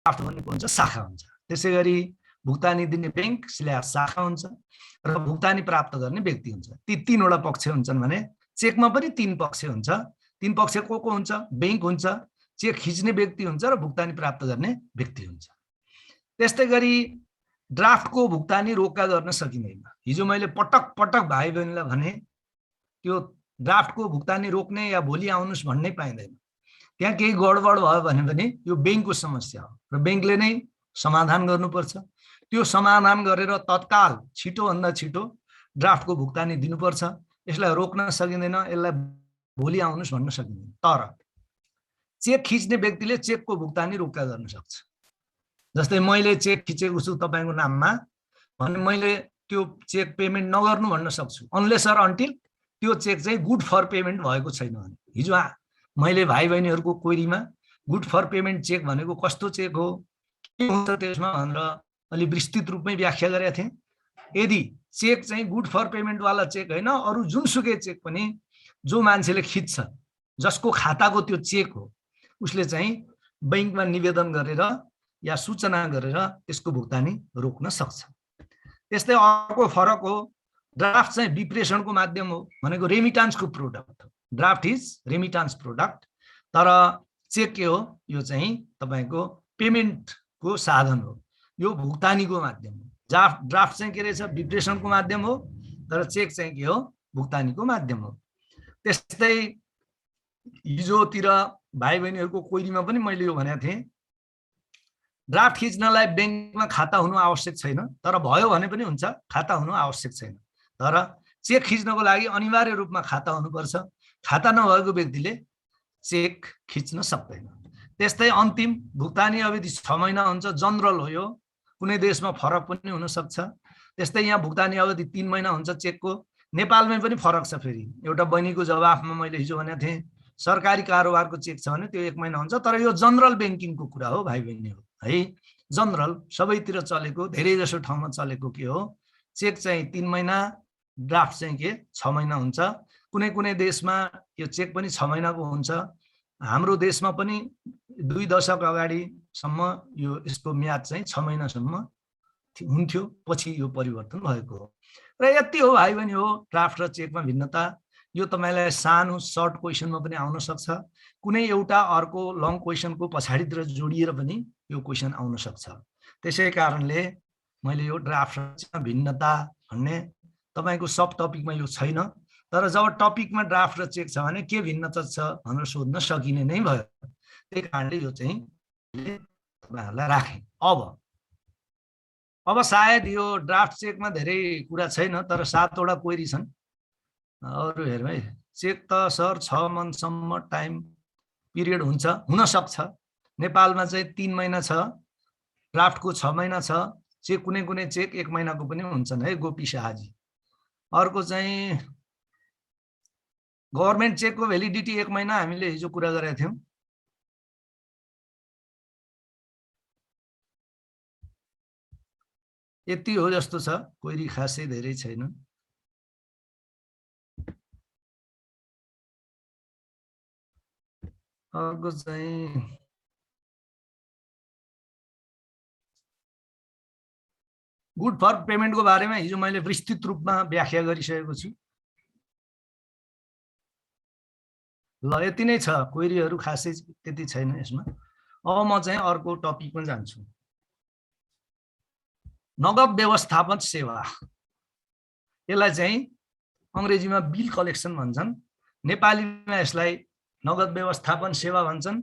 Draft भनेको हुन्छ शाखा हुन्छ। त्यसै गरी भुक्तानी दिने बैंक शाखा हुन्छ र भुक्तानी प्राप्त गर्ने व्यक्ति हुन्छ। ती तीनवटा पक्ष हुन्छन् भने चेकमा पनि तीन पक्ष हुन्छ। तीन पक्ष को हुन्छ? बैंक हुन्छ, चेक खिच्ने व्यक्ति हुन्छ र भुक्तानी प्राप्त गर्ने व्यक्ति हुन्छ। त्यस्तै गरी ड्राफ्टको भुक्तानी रोका गर्न सकिँदैन। हिजो मैले पटक पटक भाइ बहिनीलाई भने त्यो ड्राफ्टको भुक्तानी रोक्ने या भोलि आउनुस् भन्नै पाइँदैन। त्यहाँ केही गडबड भयो भने पनि यो बैंकको समस्या हो र बैंकले नै समाधान गर्नुपर्छ। त्यो समाधान गरेर तत्काल छिटोभन्दा छिटो ड्राफ्टको भुक्तानी दिनुपर्छ। यसलाई रोक्न सकिँदैन, यसलाई भोलि आउनुस् भन्न सकिँदैन। तर चेक खिच्ने व्यक्तिले चेकको भुक्तानी रोका गर्न सक्छ। जस्तै मैले चेक खिचेको छु तपाईको नाममा भने मैले त्यो चेक पेमेन्ट नगर्नु भन्न सक्छु, अनलेस अर अन्टिल त्यो चेक चाहिँ गुड फर पेमेन्ट भएको छैन भने। हिजो मैले भाइ बहिनीहरूको क्वेरीमा गुड फर पेमेन्ट चेक भनेको कस्तो चेक हो, के हुन्छ त्यसमा भनेर अलि विस्तृत रूपमै व्याख्या गरेका थिएँ। यदि चेक चाहिँ गुड फर पेमेन्ट वाला चेक होइन, अरू जुनसुकै चेक पनि जो मान्छेले खिच्छ, जसको खाताको त्यो चेक हो, उसले चाहिँ बैंकमा निवेदन गरेर या सूचना गरेर त्यसको भुक्तानी रोक्न सक्छ। त्यस्तै अर्को फरक हो, ड्राफ्ट चाहिँ विप्रेषणको माध्यम हो भनेको रेमिटान्सको प्रोडक्ट हो। ड्राफ्ट इज रेमिटान्स प्रोडक्ट, तर चेक के हो? यो चाहिँ तपाईको पेमेन्टको साधन हो, यो भुक्तानीको माध्यम हो। ड्राफ्ट चाहिँ के रहेछ? विप्रेषणको माध्यम हो, तर चेक चाहिँ के हो? भुक्तानीको माध्यम हो। त्यस्तै हिजोतिर भाइ बहिनीहरूको क्वेरीमा पनि मैले यो भनेको थिएँ, ड्राफ्ट खिच्नलाई बैंकमा खाता हुनु आवश्यक छैन, तर भयो भने पनि हुन्छ, खाता हुनु आवश्यक छैन। तर चेक खिच्नको लागि अनिवार्य रूपमा खाता हुनुपर्छ। खाता नभएको व्यक्तिले चेक खिच्न सक्दैन। त्यस्तै अन्तिम भुक्तानी अवधि 6 महिना हुन्छ, जनरल हो यो, कुनै देशमा फरक पनि हुन सक्छ। त्यस्तै यहाँ भुक्तानी अवधि 3 महिना हुन्छ चेकको। नेपालमै पनि फरक छ। फेरि एउटा बहिनीको जवाफमा मैले हिजो भनेको थिएँ, सरकारी कारोबारको चेक छ भने त्यो 1 महिना हुन्छ, तर यो जनरल बैंकिङको कुरा हो भाइ बहिनी हो है। जनरल सबैतिर चलेको, धेरै जसो ठाउँमा चलेको के हो? चेक चाहिँ 3 महिना, ड्राफ्ट चाहिँ के 6 महिना हुन्छ। कुनै कुनै देशमा यो चेक पनि 6 महिनाको हुन्छ। हाम्रो देशमा पनि 2 दशक अगाडिसम्म यो यसको म्याद चाहिँ 6 महिनासम्म हुन्थ्यो, पछि यो परिवर्तन भएको हो। र यति हो भाइ बहिनी हो ड्राफ्ट र चेकमा भिन्नता। यो तपाईलाई सानो सर्ट क्वेसनमा पनि आउन सक्छ, कुनै एउटा अर्को लङ क्वेसनको पछाडितिर जोडिएर पनि यो क्वेसन आउन सक्छ। त्यसै कारणले मैले यो ड्राफ्ट भिन्नता भन्ने तपाईको सब टपिकमा यो छैन, तर जब टपिकमा ड्राफ्ट र चेक छ भने के भिन्नता छ भनेर सोध्न सकिने नै भयो। त्यही कारणले यो चाहिँ तपाईहरुलाई राखे। अब सायद यो ड्राफ्ट चेकमा धेरै कुरा छैन, तर 7 वटा क्वेरी छन्। अरु हेरौँ है। चेक त सर 6 मन्थसम्म टाइम पिरियड हुन्छ, हुन सक्छ। नेपालमा चाहिँ 3 महिना छ, ड्राफ्टको 6 महिना छ, चेक कुनै कुनै चेक 1 महिनाको पनि हुन्छन् है गोपी शाहजी। अर्को चाहिँ गभर्नमेन्ट चेकको भ्यालिडिटी 1 महिना हामीले हिजो कुरा गरेका थियौं। यति हो जस्तो छ, क्वेरी खासै धेरै छैन। अर्को चाहिँ गुड फर पेमेन्टको बारेमा हिजो मैले विस्तृत रूपमा व्याख्या गरिसकेको छु। ल यति नै छ, क्वेरीहरु खासै त्यति छैन यसमा। अब म चाहिँ अर्को टपिकमा जान्छु। नगद व्यवस्थापन सेवा, यसलाई चाहिँ अंग्रेजीमा बिल कलेक्सन भन्छन्, नेपालीमा यसलाई नगद व्यवस्थापन सेवा भन्छन्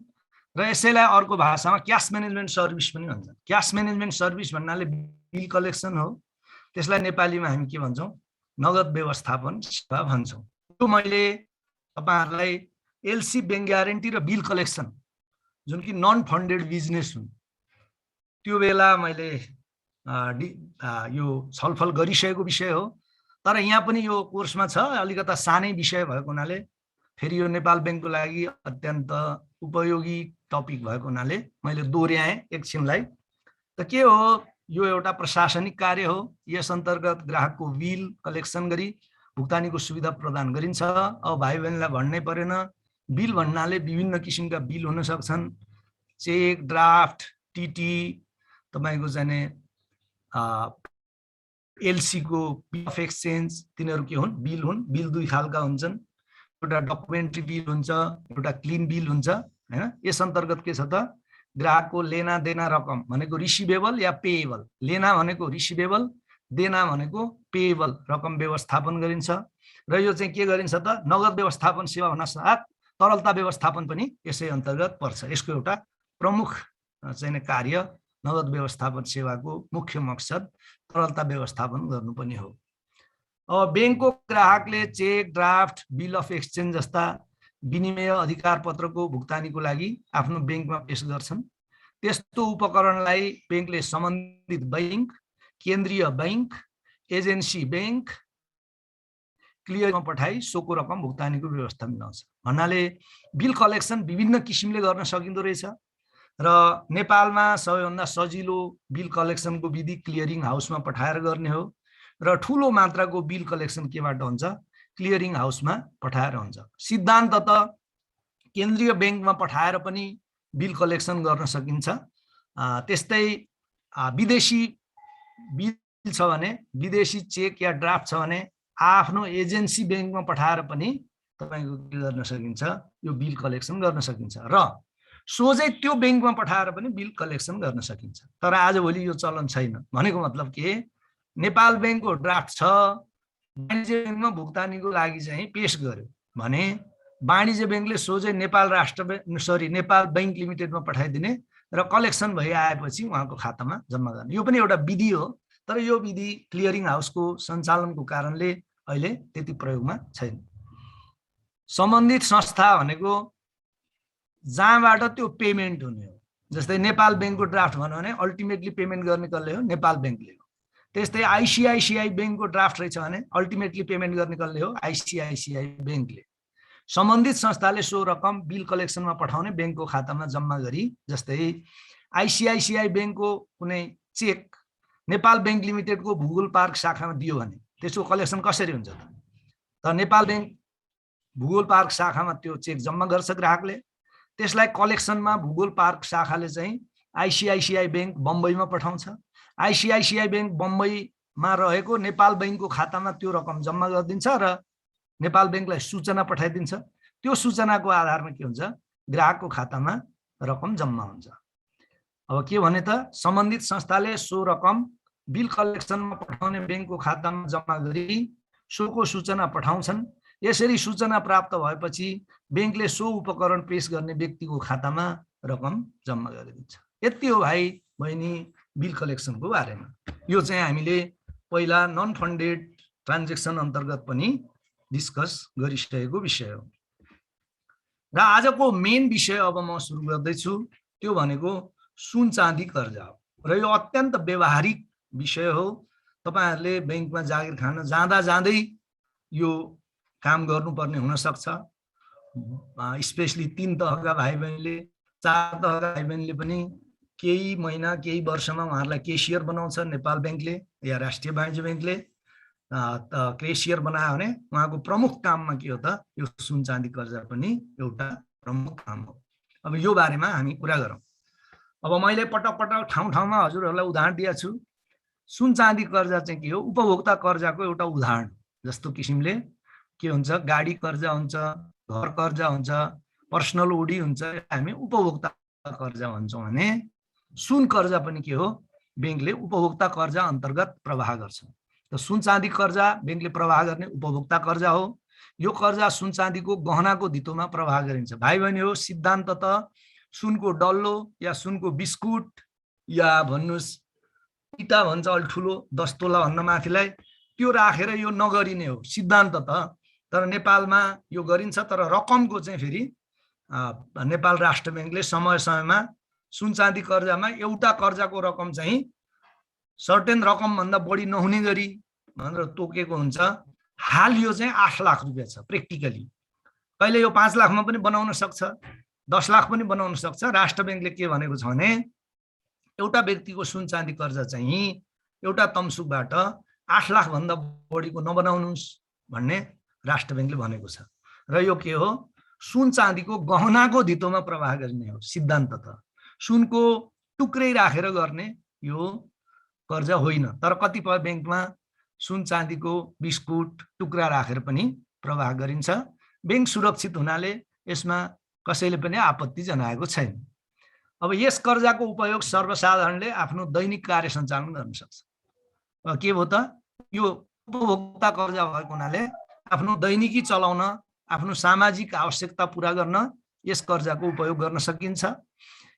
र यसैलाई अर्को भाषामा क्याश म्यानेजमेन्ट सर्भिस पनि भन्छन्। क्याश म्यानेजमेन्ट सर्भिस भन्नाले बिल कलेक्सन हो, त्यसलाई नेपालीमा हामी के भन्छौं? नगद व्यवस्थापन सेवा भन्छौं। यो मैले तपाईहरुलाई एलसी बैंक ग्यारेन्टी र बिल कलेक्सन जुन कि नन फन्डेड बिजनेस हुन्, त्यो बेला मैले यो छलफल गरिसकेको विषय हो। तर यहाँ पनि यो कोर्समा छ, अलिकता सानै विषय भएको हुनाले फेरि यो नेपाल बैंकको लागि अत्यन्त उपयोगी टपिक भएको हुनाले मैले दोहोर्याएँ एकछिनलाई। त के हो? यो एउटा प्रशासनिक कार्य हो। यस अन्तर्गत ग्राहकको बिल कलेक्सन गरी भुक्तानीको सुविधा प्रदान गरिन्छ। अब भाइ बहिनीलाई भन्नै परेन, बिल भन्नाले विभिन्न किसिमका बिल हुन सक्छन्। चेक, ड्राफ्ट, टिटी तपाईको चाहिँ एलसी को बिल अफ एक्सचेन्ज तिनीहरू के हुन् बिल हुन् बिल दुई खालका हुन्छन् एउटा डकुमेन्ट्री बिल हुन्छ एउटा क्लिन बिल हुन्छ हैन यस अन्तर्गत के छ त ग्राहकको लेना देना रकम भनेको रिसिभेबल या पेएबल लेना भनेको रिसिभेबल देना भनेको पेएबल रकम व्यवस्थापन गरिन्छ र यो चाहिँ के गरिन्छ त नगद व्यवस्थापन सेवा हुन साथ तरलता व्यवस्थापन पनि यसै अन्तर्गत पर्छ यसको एउटा प्रमुख चाहिँ कार्य नगद व्यवस्थापन सेवाको मुख्य मकसद तरलता व्यवस्थापन गर्नु पनि हो अब बैंकको ग्राहकले cheque draft bill of exchange जस्ता विनिमय अधिकार पत्रको भुक्तानीको लागि आफ्नो बैंकमा पेश गर्छन् त्यस्तो उपकरणलाई बैंकले सम्बन्धित बैंक केन्द्रीय बैंक एजेन्सी बैंक क्लियरमा पठाई सोको रकम भुक्तानीको व्यवस्था मिलाउँछ भन्नाले बिल कलेक्सन विभिन्न किसिमले गर्न सकिँदो रहेछ र नेपालमा सबैभन्दा सजिलो बिल कलेक्सनको विधि क्लियरिङ हाउसमा पठाएर गर्ने हो र ठूलो मात्राको बिल कलेक्सन केबाट हुन्छ क्लियरिङ हाउसमा पठाएर हुन्छ सिद्धान्त त केन्द्रीय बैंकमा पठाएर पनि बिल कलेक्सन गर्न सकिन्छ त्यस्तै विदेशी बिल छ भने विदेशी चेक या ड्राफ्ट छ भने आफ्नो एजेन्सी बैंकमा पठाएर पनि तपाईको के गर्न सकिन्छ यो बिल कलेक्सन गर्न सकिन्छ र सोझै त्यो बैंकमा पठाएर पनि बिल कलेक्सन गर्न सकिन्छ तर आजभोलि यो चलन छैन भनेको मतलब के नेपाल बैंकको ड्राफ्ट छ वाणिज्य बैंकमा भुक्तानीको लागि चाहिँ पेश गर्यो भने वाणिज्य बैंकले सोझै नेपाल नेपाल बैंक लिमिटेडमा पठाइदिने र कलेक्सन भइ आएपछि उहाँको खातामा जम्मा गर्ने यो पनि एउटा विधि हो तर यो विधि क्लियरिङ हाउसको सञ्चालनको कारणले अहिले त्यति प्रयोगमा छैन सम्बन्धित संस्था भनेको जहाँबाट त्यो पेमेन्ट हुने हो जस्तै नेपाल बैंकको ड्राफ्ट भन्यो भने अल्टिमेटली पेमेन्ट गर्ने कसले हो नेपाल बैंकले हो त्यस्तै आइसिआइसिआई बैंकको ड्राफ्ट रहेछ भने अल्टिमेटली पेमेन्ट गर्ने कसले हो आइसिआइसिआई बैंकले सम्बन्धित संस्थाले सो रकम बिल कलेक्सनमा पठाउने बैंकको खातामा जम्मा गरी जस्तै आइसिआइसिआई बैंकको कुनै चेक नेपाल बैंक लिमिटेडको भूगोल पार्क शाखामा दियो भने त्यसको कलेक्सन कसरी हुन्छ त नेपाल बैंक भूगोल पार्क शाखामा त्यो चेक जम्मा गर्छ ग्राहकले त्यसलाई कलेक्सनमा भूगोल पार्क शाखाले चाहिँ आइसिआइसिआई बैंक बम्बईमा पठाउँछ आइसिआइसिआई बैंक बम्बईमा रहेको नेपाल बैंकको खातामा त्यो रकम जम्मा गरिदिन्छ र नेपाल बैंकलाई सूचना पठाइदिन्छ त्यो सूचनाको आधारमा के हुन्छ ग्राहकको खातामा रकम जम्मा हुन्छ अब के भने त सम्बन्धित संस्थाले सो रकम बिल कलेक्सनमा पठाउने बैंकको खातामा जम्मा गरी सोको सूचना पठाउँछन् यसरी सूचना प्राप्त भएपछि बैंकले सो उपकरण पेश गर्ने व्यक्तिको खातामा रकम जम्मा गरिदिन्छ यति हो भाइ बहिनी बिल कलेक्सनको बारेमा यो चाहिँ हामीले पहिला नन फन्डेड ट्रान्जेक्सन अन्तर्गत पनि डिस्कस गरिसकेको विषय हो र आजको मेन विषय अब म सुरु गर्दैछु त्यो भनेको सुन चाँदी कर्जा हो र यो अत्यन्त व्यवहारिक विषय हो तपाईहरुले बैंकमा जागिर खान जाँदा जाँदै यो काम गर्नुपर्ने हुन सक्छ स्पेशली 3 तहका भाइ बहिनीले 4 तहका भाइ बहिनीले पनि केही महिना केही वर्षमा उहाँहरुलाई केशियर बनाउँछ नेपाल बैंकले या राष्ट्रिय वाणिज्य बैंकले केशियर बनायो भने उहाँको प्रमुख काममा के हो त यो सुन चाँदी कर्जा पनि एउटा प्रमुख काम हो अब यो बारेमा हामी कुरा गरौँ अब मैले पटक पटक ठाउँ ठाउँमा हजुरहरुलाई उदाहरण दिएको छु सुन चाँदी कर्जा चाहिँ के हो उपभोक्ता कर्जाको एउटा उदाहरण जस्तो किसिमले के हुन्छ गाडी कर्जा हुन्छ घर कर्जा हुन्छ पर्सनल ओडी हुन्छ हामी उपभोक्ता कर्जा भन्छौं भने सुन कर्जा पनि के हो बैंकले उपभोक्ता कर्जा अन्तर्गत प्रवाह गर्छ त सुन चाँदी कर्जा बैंकले प्रवाह गर्ने उपभोक्ता कर्जा हो यो कर्जा सुन चाँदीको गहनाको धितोमा प्रवाह गरिन्छ भाइ बहिनी हो सिद्धान्त त सुनको डल्लो या सुनको बिस्कुट या भन्नुस् इटा भन्छ अलि ठुलो 10 तोला भन्न माथिलाई त्यो राखेर यो नगरिने हो सिद्धान्त त तर नेपालमा यो गरिन्छ तर रकमको चाहिँ फेरि नेपाल राष्ट्र बैंकले समय समयमा सुन चाँदी कर्जामा एउटा कर्जाको रकम चाहिँ सर्टेन रकम भन्दा बढी नहुने गरी भनेर तोकेको हुन्छ हाल यो चाहिँ 8 लाख रुपैयाँ छ प्र्याक्टिकली कहिले यो 5 लाखमा पनि बनाउन सक्छ 10 लाख पनि बनाउन सक्छ राष्ट्र बैंकले के भनेको छ भने एउटा व्यक्तिको सुन चाँदी कर्जा चाहिँ एउटा तमसुकबाट 8 लाख भन्दा बढीको नबनाउनुस् भन्ने राष्ट्र बैंकले भनेको छ र यो के हो सुन चाँदीको गहनाको धितोमा प्रवाह गर्ने हो सिद्धान्त त सुनको टुक्रै राखेर गर्ने यो कर्जा होइन। तर कतिपय बैंकमा सुन चाँदीको बिस्कुट टुक्रा राखेर पनि प्रवाह गरिन्छ। बैंक सुरक्षित हुनाले यसमा कसैले पनि आपत्ति जनाएको छैन। अब यस कर्जाको उपयोग सर्वसाधारणले आफ्नो दैनिक कार्य सञ्चालन गर्न सक्छ। के हो त, यो उपभोक्ता कर्जा भएको हुनाले आफ्नो दैनिकी चलाउन, आफ्नो सामाजिक आवश्यकता पूरा गर्न यस कर्जाको उपयोग गर्न सकिन्छ।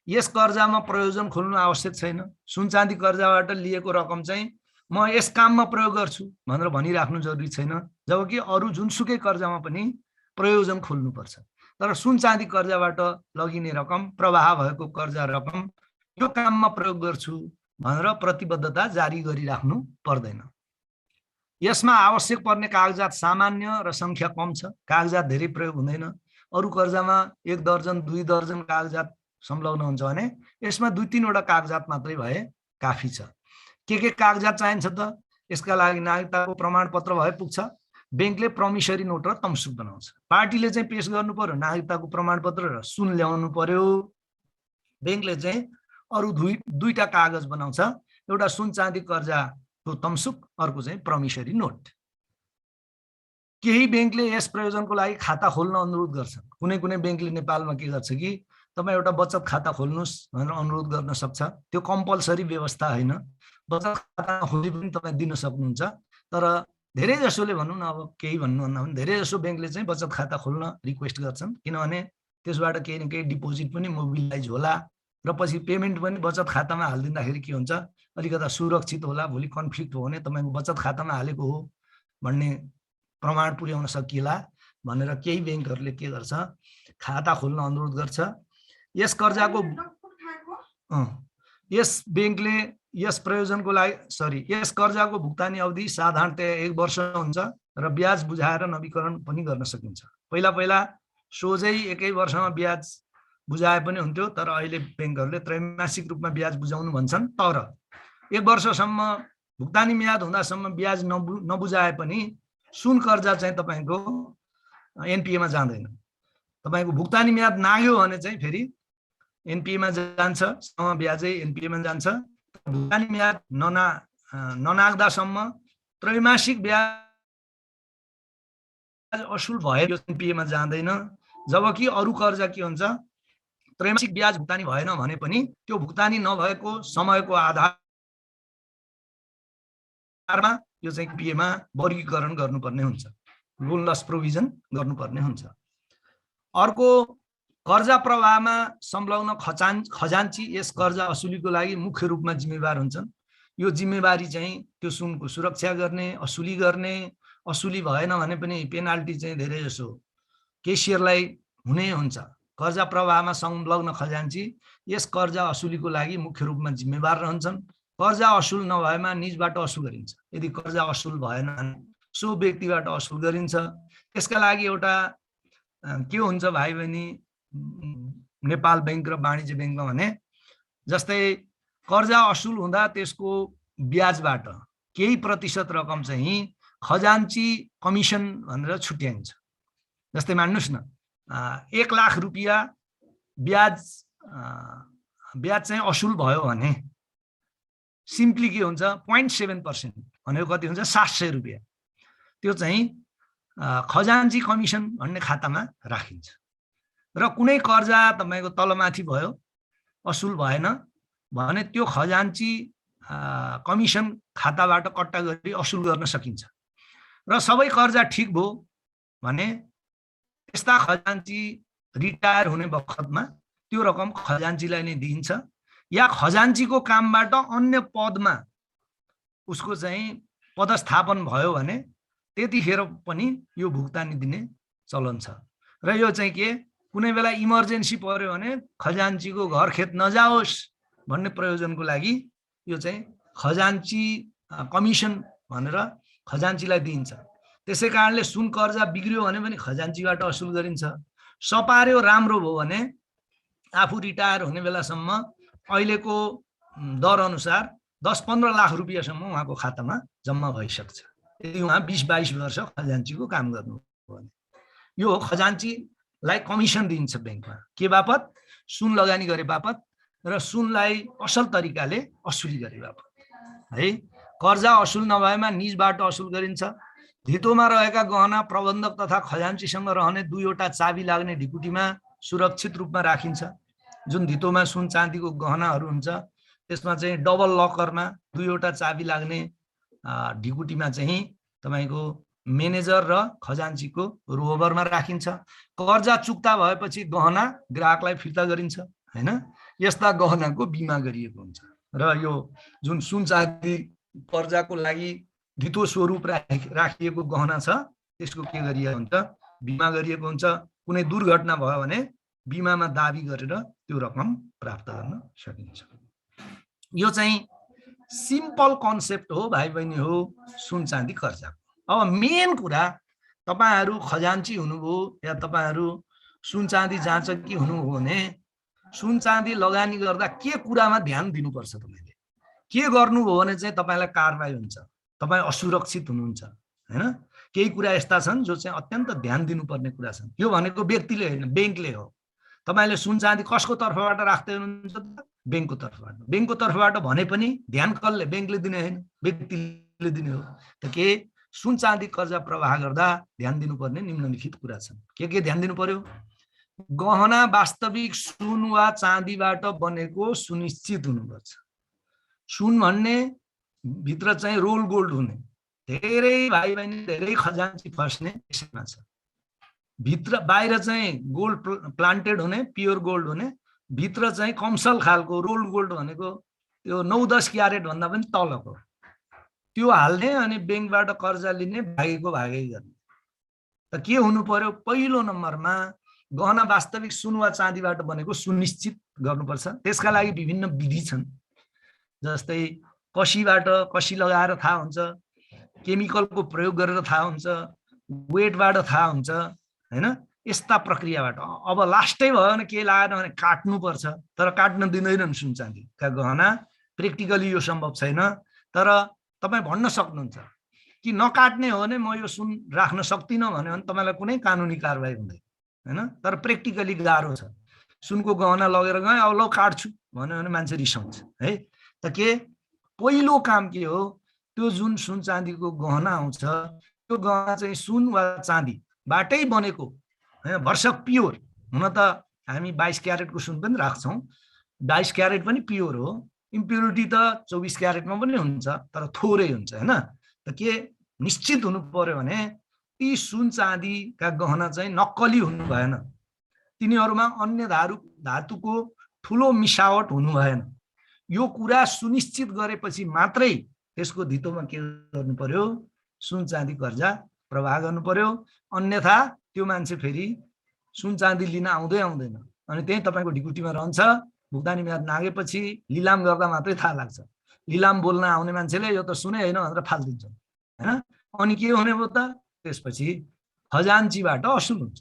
यस कर्जामा प्रयोजन खोल्नु आवश्यक छैन। सुन चाँदी कर्जाबाट लिएको रकम चाहिँ म यस काममा प्रयोग गर्छु भनेर भनिराख्नु जरुरी छैन, जबकि अरू जुनसुकै कर्जामा पनि प्रयोजन खोल्नुपर्छ। तर सुन चाँदी कर्जाबाट लगिने रकम, प्रवाह भएको कर्जा रकम यो काममा प्रयोग गर्छु भनेर प्रतिबद्धता जारी गरिराख्नु पर्दैन। यसमा आवश्यक पर्ने कागजात सामान्य र संख्या कम छ। कागजात धेरै प्रयोग हुँदैन। अरू कर्जामा 1 दर्जन 2 दर्जन कागजात संलग्न हुन्छ भने यसमा 2-3 वटा कागजात मात्रै भए काफी छ। के कागजात चाहिन्छ त? यसका लागि नागरिकताको प्रमाणपत्र भए पुग्छ। बैंकले प्रमिसरी नोट र तमसुक बनाउँछ। पार्टीले चाहिँ पेश गर्नु पर्यो नागरिकताको प्रमाणपत्र र सुन ल्याउनु पर्यो। बैंकले चाहिँ अरू दुईटा कागज बनाउँछ, एउटा सुन चाँदी कर्जाको तमसुक, अर्को चाहिँ प्रमिसरी नोट। केही बैंकले यस प्रयोजनको लागि खाता खोल्न अनुरोध गर्छ। कुनै बैंकले नेपालमा के गर्छ कि तपाईँ एउटा बचत खाता खोल्नुस् भनेर अनुरोध गर्न सक्छ। त्यो कम्पलसरी व्यवस्था होइन। बचत खाता खोली पनि तपाईँ दिन सक्नुहुन्छ। तर धेरै जसोले भनौँ न, अब केही भन्नुभन्दा पनि धेरै जसो बैंकले चाहिँ बचत खाता खोल्न रिक्वेस्ट गर्छन्, किनभने त्यसबाट केही न केही डिपोजिट पनि मोबिलाइज होला र पछि पेमेन्ट पनि बचत खातामा हालिदिँदाखेरि के हुन्छ, अलिकता सुरक्षित होला। भोलि कन्फ्लिक्ट हो भने तपाईँको बचत खातामा हालेको हो भन्ने प्रमाण पुर्याउन सकिएला भनेर केही बैंकहरूले के गर्छ, खाता खोल्न अनुरोध गर्छ। यस कर्जाको यस बैंकले यस प्रयोजनको लागि यस कर्जाको भुक्तानी अवधि साधारणतया 1 वर्ष हुन्छ र ब्याज बुझाएर नवीकरण पनि गर्न सकिन्छ। पहिला सोझै 1 वर्षमा ब्याज बुझाए पनि हुन्थ्यो, तर अहिले बैंकहरूले त्रैमासिक रूपमा ब्याज बुझाउनु भन्छन्। तर 1 वर्षसम्म भुक्तानी म्याद हुँदासम्म ब्याज नबुझाए पनि सुन कर्जा चाहिँ तपाईको एनपीएमा जाँदैन। तपाईको भुक्तानी म्याद नाग्यो भने चाहिँ फेरि एनपीएमा जान्छ, सम ब्याजै एनपीएमा जान्छ। भुक्तानी म्याद ननाग्दासम्म त्रैमासिक ब्याज असुल भयो एनपीएमा जाँदैन। जबकि अरू कर्जा के हुन्छ, त्रैमासिक ब्याज भुक्तानी भएन भने पनि त्यो भुक्तानी नभएको समयको आधारमा यो चाहिँ एनपीएमा वर्गीकरण गर्नुपर्ने हुन्छ, लोन लस प्रोभिजन गर्नुपर्ने हुन्छ। अर्को, कर्जा प्रवाहमा संलग्न खजान्ची यस कर्जा असुलीको लागि मुख्य रूपमा जिम्मेवार हुन्छन्। यो जिम्मेवारी चाहिँ त्यो सुनको सुरक्षा गर्ने, असुली गर्ने, असुली भएन भने पनि पेनाल्टी चाहिँ धेरै जसो केसियरलाई हुने हुन्छ। कर्जा प्रवाहमा संलग्न खजान्ची यस कर्जा असुलीको लागि मुख्य रूपमा जिम्मेवार रहन्छन्। कर्जा असुल नभएमा निजबाट असुल गरिन्छ। यदि कर्जा असुल भएन सो व्यक्तिबाट असुल गरिन्छ। त्यसका लागि एउटा के हुन्छ भाइ बहिनी, नेपाल बैंक र वाणिज्य बैंकमा भने जस्तै कर्जा असुल हुँदा त्यसको ब्याजबाट केही प्रतिशत रकम चाहिँ खजान्ची कमिसन भनेर छुट्याइन्छ। जस्तै मान्नुस् न 1 लाख रुपैयाँ ब्याज चाहिँ असुल भयो भने सिम्पली के हुन्छ, 0.7% भनेको कति हुन्छ, 700 रुपैयाँ। त्यो चाहिँ खजान्ची कमिसन भन्ने खातामा राखिन्छ। र कुनै कर्जा तपाईको तलमाथि भयो, असुल भएन भने त्यो खजान्ची कमिसन खाताबाट कट्टा गरी असुल गर्न सकिन्छ। र सबै कर्जा ठिक भयो भने त्यस्ता खजान्ची रिटायर हुने बखतमा त्यो रकम खजान्चीलाई नै दिइन्छ, या खजान्चीको कामबाट अन्य पदमा उसको चाहिँ पदस्थापन भयो भने त्यतिखेर पनि यो भुक्तानी दिने चलन छ। र यो चाहिँ के, कुनै बेला इमर्जेन्सी पर्यो भने खजान्चीको घर खेत नजाओस् भन्ने प्रयोजनको लागि यो चाहिँ खजान्ची कमिसन भनेर खजान्चीलाई दिइन्छ। त्यसै कारणले सुन कर्जा बिग्रियो भने पनि खजान्चीबाट असुल गरिन्छ। सपार्यो राम्रो भयो भने आफू रिटायर हुने बेलासम्म अहिलेको दर अनुसार 10-15 लाख रुपैयाँसम्म उहाँको खातामा जम्मा भइसक्छ, यदि उहाँ 20-22 वर्ष खजान्चीको काम गर्नु भने। यो खजान्चीलाई कमिसन दिन्छ बैंकमा, के बापत, सुन लगानी गरे बापत र सुनलाई असल तरिकाले असुली गरे बापत है। कर्जा असुल नभएमा निजबाट असुल गरिन्छ। धितोमा रहेका गहना प्रबन्धक तथा खजान्चीसँग रहने दुईवटा चाबी लाग्ने ढिकुटीमा सुरक्षित रूपमा राखिन्छ। जुन धितोमा सुन चाँदीको गहनाहरू हुन्छ त्यसमा चाहिँ डबल लकरमा दुईवटा चाबी लाग्ने ढिकुटीमा चाहिँ तपाईको म्यानेजर र खजान्चीको रोभरमा राखिन्छ। कर्जा चुक्ता भएपछि गहना ग्राहकलाई फिर्ता गरिन्छ हैन। यस्ता गहनाको बिमा गरिएको हुन्छ र यो जुन सुन चाँदी कर्जाको लागि धितो स्वरूप राखिएको गहना छ त्यसको के गरिएको हुन्छ, बिमा गरिएको हुन्छ। कुनै दुर्घटना भयो भने बिमामा दाबी गरेर त्यो रकम प्राप्त गर्न सकिन्छ। यो चाहिँ सिम्पल कन्सेप्ट हो भाइ बहिनी हो सुन चाँदी कर्जाको। अब मेन कुरा तपाईहरु खजान्ची हुनुभयो या तपाईहरु सुन चाँदी जाँचकी हुनुभयो भने सुन चाँदी लगानी गर्दा के कुरामा ध्यान दिनुपर्छ, तपाईले के गर्नुभयो भने चाहिँ तपाईलाई कारबाही हुन्छ, तपाई असुरक्षित हुनुहुन्छ हैन। केही कुरा यस्ता छन् जो चाहिँ अत्यन्त ध्यान दिनुपर्ने कुरा छन्। यो भनेको व्यक्तिले हैन, बैंकले हो। तपाईले सुन चाँदी कसको तर्फबाट राख्दै हुनुहुन्छ त? बैंकको तर्फबाट। बैंकको तर्फबाट भने पनि ध्यान कसले? बैंकले दिने हैन, व्यक्तिले दिने हो। त के सुन चाँदी कर्जा प्रवाह गर्दा ध्यान दिनुपर्ने निम्नलिखित कुरा छन्। के ध्यान दिनु पर्यो? गहना वास्तविक सुन वा चाँदीबाट बनेको सुनिश्चित हुनुपर्छ। सुन भन्ने भित्र चाहिँ रोल गोल्ड हुने, धेरै भाइ बहिनी धेरै खजान्ची फस्ने यसमा छ। भित्र बाहिर चाहिँ गोल्ड प्लान्टेड हुने, प्योर गोल्ड हुने, भित्र चाहिँ कमसल खालको रोल गोल्ड भनेको त्यो 9-10 क्यारेट भन्दा पनि तलको त्यो हाल्ने अनि बैंकबाट कर्जा लिने, भागेको भागै गर्ने। त के हुनु पर्यो? पहिलो नम्बरमा गहना वास्तविक सुन वा चाँदीबाट बनेको सुनिश्चित गर्नुपर्छ। त्यसका लागि विभिन्न विधि छन्, जस्तै कसी लगाएर थाहा हुन्छ, केमिकलको प्रयोग गरेर थाहा हुन्छ, वेटबाट थाहा हुन्छ हैन। यस्ता प्रक्रियाबाट अब लास्टै भयो भने के लागेन भने काट्नुपर्छ, तर काट्न दिँदैनन् सुन चाँदीका गहना। प्र्याक्टिकली यो सम्भव छैन, तर तपाई भन्न सक्नुहुन्छ कि नकाट्ने हो भने म यो सुन राख्न सक्दिनँ भन्यो भने तपाईलाई कुनै कानुनी कारबाही हुँदैन हैन। तर प्र्याक्टिकली गाह्रो छ। सुनको गहना लगेर गए अब ल काट्छु भन्यो भने मान्छे रिसाउँछ है। त के पहिलो काम के हो? त्यो जुन सुन चाँदीको गहना आउँछ त्यो गहना चाहिँ सुन वा चाँदीबाटै बनेको हैन, भरसक प्योर। हुन त हामी 22 क्यारेटको सुन पनि राख्छौं, 22 क्यारेट पनि प्योर हो। इम्प्युरिटी त 24 क्यारेटमा पनि हुन्छ, तर थोरै हुन्छ हैन। त के निश्चित हुनु पर्यो भने ती सुन चाँदीका गहना चाहिँ नक्कली हुनु भएन, तिनीहरुमा अन्य धातुको ठूलो मिसावट हुनु भएन। यो कुरा सुनिश्चित गरेपछि मात्रै त्यसको धितोमा के गर्नु पर्यो? सुन चाँदी कर्जा प्रवाह गर्नु पर्यो। अन्यथा त्यो मान्छे फेरि सुन चाँदी लिन आउँदैन अनि त्यही तपाईको ढिकुटीमा रहन्छ। भुक्तानी म्याद नागेपछि लिलाम गर्दा मात्रै थाहा लाग्छ। लिलाम बोल्न आउने मान्छेले यो त सुनै हैन भनेर फाल्दिन्छन् हैन। अनि के हुने भयो त? त्यसपछि खजान्चीबाट असुल हुन्छ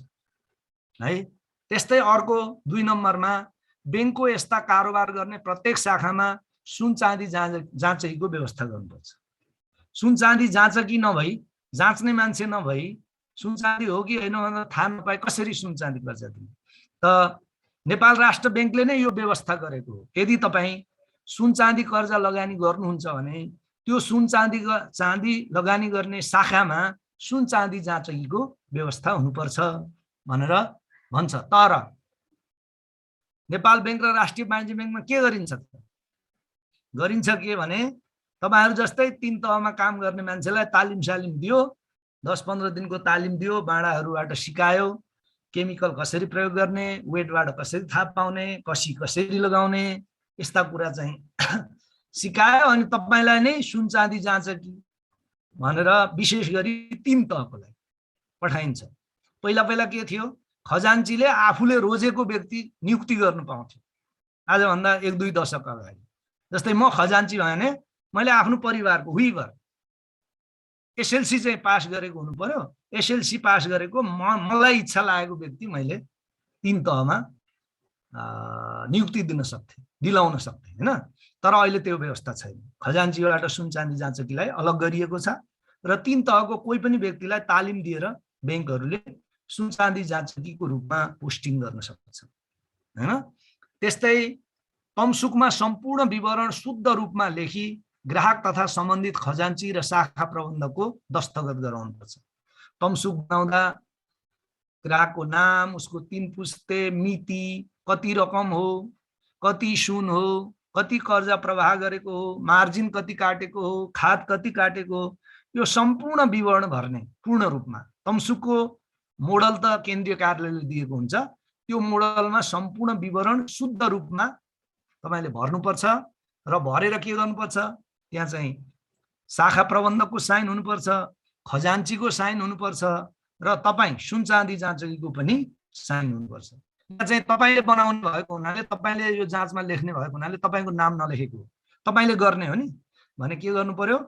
है। त्यस्तै अर्को 2 नम्बरमा बैंकको यस्ता कारोबार गर्ने प्रत्येक शाखामा सुन चाँदी जाँचकीको व्यवस्था गर्नुपर्छ। सुन चाँदी जाँचकी नभई, जाँच्ने मान्छे नभई सुन चाँदी हो कि हैन भनेर थाहा नपाए कसरी सुन चाँदी कर्जा दिने? त नेपाल राष्ट्र बैंकले नै यो व्यवस्था गरेको हो। यदि तपाई सुन चाँदी कर्जा लगानी गर्नुहुन्छ भने त्यो सुन चाँदी लगानी गर्ने शाखामा सुन चाँदी जाँचकीको व्यवस्था हुनुपर्छ भनेर भन्छ। तर नेपाल बैंक र राष्ट्रिय वाणिज्य बैंकमा के गरिन्छ त? गरिन्छ के भने तपाईहरु जस्तै 3 तहमा काम गर्ने मान्छेलाई तालिम दियो, 10-15 दिनको तालिम दियो, बाडाहरुबाट सिकायो केमिकल कसरी प्रयोग गर्ने, वेटबाट कसरी थाहा पाउने, कसी कसरी लगाउने, यस्ता कुरा चाहिँ सिकायो। अनि तपाईलाई नै सुन चाँदी जाँचकी भनेर विशेष गरी 3 तहको लागि पठाइन्छ। पहिला के थियो? खजान्चीले आफूले रोजेको व्यक्ति नियुक्ति गर्नु पाउँथ्यो आजभन्दा 1-2 दशक अगाडि। जस्तै म खजान्ची भए भने मैले आफ्नो परिवारको हुइभर एसएलसी चाहिँ पास गरेको हुनु पर्यो। एसएलसी पास गरेको मलाई इच्छा लागेको व्यक्ति मैले 3 तहमा नियुक्ति दिलाउन सक्थे हैन। तर अहिले त्यो व्यवस्था छैन। खजान्चीबाट सुन चाँदी जाँचकीलाई अलग गरिएको छ र 3 तहको कोही पनि व्यक्तिलाई तालिम दिएर बैंकहरुले सुन चाँदी जाँचकीको रूपमा पोस्टिङ गर्न सक्छ हैन। त्यस्तै तमसुकमा सम्पूर्ण विवरण शुद्ध रूपमा लेखी ग्राहक तथा सम्बन्धित खजान्ची र शाखा प्रबन्धकको दस्तखत गराउनुपर्छ। तमसुक बनाउँदा ग्राहकको नाम, उसको 3 पुस्ते मिति, कति रकम हो, कति सुन हो, कति कर्जा प्रवाह गरेको हो, मार्जिन कति काटेको हो, खात कति काटेको हो, यो सम्पूर्ण विवरण भर्ने पूर्ण रूपमा। तमसुकको मोडल त केन्द्रीय कार्यालयले दिएको हुन्छ, त्यो मोडलमा सम्पूर्ण विवरण शुद्ध रूपमा तपाईले भर्नुपर्छ र भरेर के गर्नुपर्छ, त्यहाँ चाहिँ शाखा प्रबन्धकको साइन हुनुपर्छ, खजान्चीको साइन हुनुपर्छ र तपाईँ सुन चाँदी जाँचकीको पनि साइन हुनुपर्छ। यहाँ चाहिँ तपाईले बनाउनु भएको हुनाले, तपाईले यो जाँचमा लेख्ने भएको हुनाले तपाईको नाम नलेखेको तपाईले गर्ने हो नि भने के गर्नु पर्यो,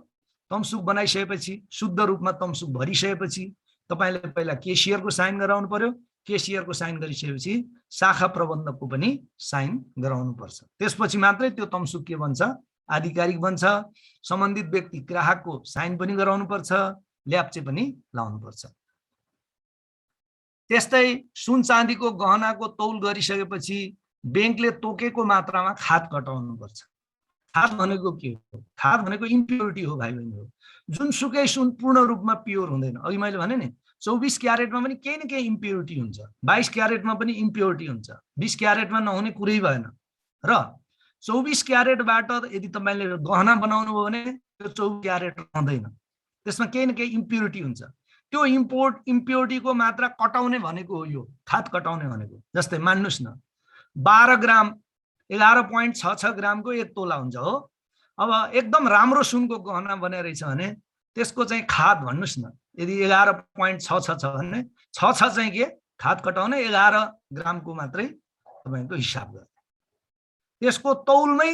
तमसुक बनाइसकेपछि शुद्ध रूपमा तमसुक भरिसकेपछि तपाईले पहिला केसियरको साइन गराउनु पर्यो। केसियरको साइन गरिसकेपछि शाखा प्रबन्धकको पनि साइन गराउनु पर्छ। त्यसपछि मात्रै त्यो तमसुक के बन्छ, आधिकारिक बन्छ। सम्बन्धित व्यक्ति ग्राहकको साइन पनि गराउनु पर्छ, ल्याप्चे पनि लाउनु पर्छ। त्यस्तै सुन चाँदीको गहनाको तौल गरिसकेपछि बैंकले तोकेको मात्रामा खात कटाउनु पर्छ। खात भनेको के हो? खात भनेको इम्प्योरिटी हो भाइ बहिनी हो। जुनसुकै सुन पूर्ण रूपमा प्योर हुँदैन। अघि मैले भने नि 24 क्यारेटमा पनि केही न केही इम्प्योरिटी हुन्छ, 22 क्यारेटमा पनि इम्प्योरिटी हुन्छ, 20 क्यारेटमा नहुने कुरै भएन। र 24 क्यारेटबाट यदि तपाईले गहना बनाउनु भयो भने त्यो 24 क्यारेट रहँदैन, त्यसमा केही न केही इम्प्योरिटी हुन्छ। त्यो इम्प्योरिटीको मात्रा कटाउने भनेको हो यो खात कटाउने भनेको। जस्तै मान्नुस् न 12 ग्राम 11.66 ग्रामको 1 तोला हुन्छ हो। अब एकदम राम्रो सुनको गहना बनेर रहेछ भने त्यसको चाहिँ खात भन्नुस् न, यदि 11.66 छ भने 6 चाहिँ के खात कटाउने 11 ग्रामको मात्रै तपाईको हिसाब गर्ने। त्यसको तौलमै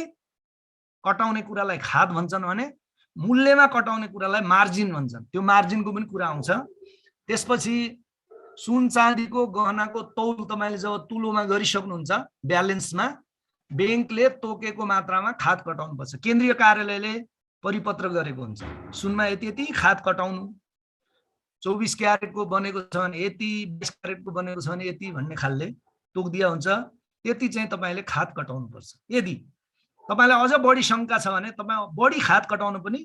कटाउने कुरालाई खात भन्छन् भने मूल्यमा कटाउने कुरालाई मार्जिन भन्छन्। त्यो मार्जिनको पनि कुरा आउँछ। त्यसपछि सुन चाँदीको गहनाको तौल तपाईले जब तुलोमा गरिसक्नुहुन्छ ब्यालेन्समा बैंकले तोकेको मात्रामा खात कटाउनु पर्छ। केन्द्रीय कार्यालयले परिपत्र गरेको हुन्छ, सुनमा यति यति खात कटाउनु, 24 क्यारेटको बनेको छ भने यति, 20 क्यारेटको बनेको छ भने यति भन्ने खालले तोकिदिया हुन्छ। त्यति चाहिँ तपाईले खात कटाउनु पर्छ। यदि तपाईलाई अझ बढी शंका छ भने तपाई बढी खात कटाउन पनि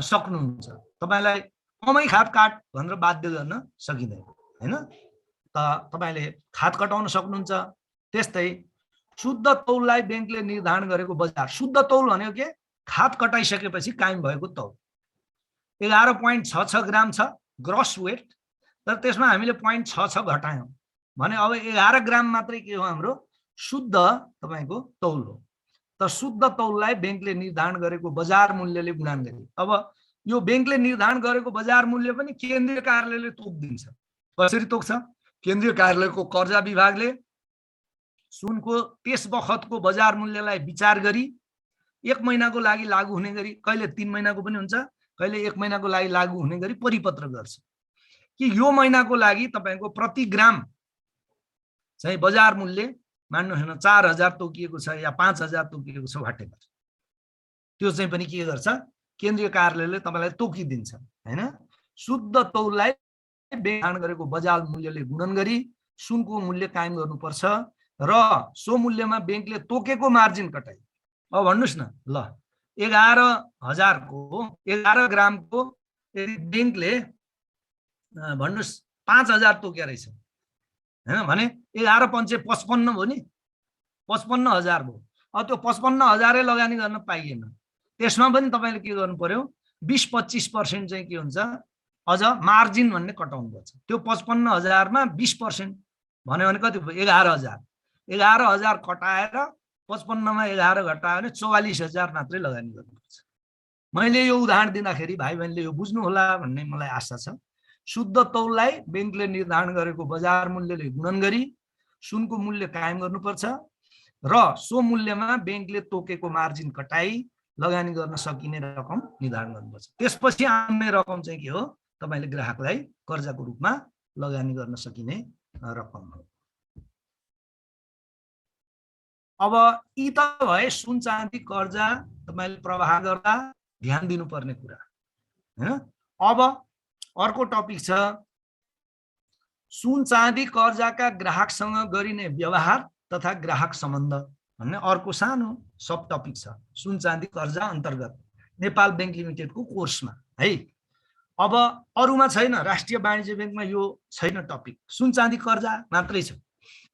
सक्नुहुन्छ। तपाईलाई कमै खात काट भनेर बाध्य गर्न सकिँदैन हैन, त तपाईले खात कटाउन सक्नुहुन्छ। त्यस्तै शुद्ध तौललाई बैंकले निर्धारण गरेको बजार, शुद्ध तौल भनेको के, खात कटाइसकेपछि कायम भएको तौल। 11.66 ग्राम छ ग्रस वेट, तर त्यसमा हामीले 0.66 घटायौं भने अब 11 ग्राम मात्रै के हो हाम्रो शुद्ध तपाईको तौल हो। त शुद्ध तौललाई बैंकले निर्धारण गरेको बजार मूल्यले गुणन गरी, अब यो बैंकले निर्धारण गरेको बजार मूल्य पनि केन्द्रीय कार्यालयले तोकिदिन्छ। कसरी तोक्छ? केन्द्रीय कार्यालयको कर्जा विभागले सुनको त्यस बखतको बजार मूल्यलाई विचार गरी 1 महिनाको लागि लागू हुने गरी, कहिले 3 महिनाको पनि हुन्छ, कहिले 1 महिनाको लागि लागू हुने गरी परिपत्र गर्छ कि यो महिनाको लागि तपाईको प्रति ग्राम चाहिँ बजार मूल्य मान्नुहोस् न 4000 तोकिएको छ या 5000 तोकिएको छ व्हाटेभर, त्यो चाहिँ पनि के गर्छ, केन्द्रीय कार्यालयले तपाईलाई तोकिदिन्छ हैन। शुद्ध तौललाई निर्धारण गरेको बजार मूल्यले गुणन गरी सुनको मूल्य कायम गर्नुपर्छ र सो मूल्यमा बैंकले तोकेको मार्जिन कटाइ। अब भन्नुस् न, ल 11000 को 11 ग्रामको यदि बैंकले भन्नुस् 5000 तोक्या रहेछ हैन भने 11 पंचे 55 भयो नि, 55000 भयो। अब त्यो 55000 लगानी गर्न पाइएन। त्यसमा पनि तपाईले के गर्नु पर्यो, 20-25% चाहिँ के हुन्छ, अझ मार्जिन भन्ने कटाउनु पर्छ। त्यो 55000 मा 20% भन्यो भने कति भयो, 11000। 11000 कटाएर 55 मा 11 घटायो भने 44000 मात्रै लगानी गर्नुपर्छ। मैले यो उदाहरण दिँदाखेरि भाइ बहिनीले यो बुझ्नु होला भन्ने मलाई आशा छ। शुद्ध तौललाई बैंकले निर्धारण गरेको बजार मूल्यले गुणन गरी सुनको मूल्य कायम गर्नुपर्छ र सो मूल्यमा बैंकले तोकेको मार्जिन कटाई लगानी गर्न सकिने रकम निर्धारण गर्नुपर्छ। त्यसपछि आउने रकम चाहिँ के हो, तपाईले ग्राहकलाई कर्जाको रूपमा लगानी गर्न सकिने रकम हो। अब यी त भए सुन चाँदी कर्जा तपाईले प्रवाह गर्दा ध्यान दिनुपर्ने कुरा हैन। अब अर्को टपिक छ सुन चाँदी कर्जाका ग्राहकसँग गरिने व्यवहार तथा ग्राहक सम्बन्ध भन्ने अर्को सानो सब टपिक छ सुन चाँदी कर्जा अन्तर्गत नेपाल बैंक लिमिटेडको कोर्समा है। अब अरूमा छैन, राष्ट्रिय वाणिज्य बैंकमा यो छैन टपिक, सुन चाँदी कर्जा मात्रै छ।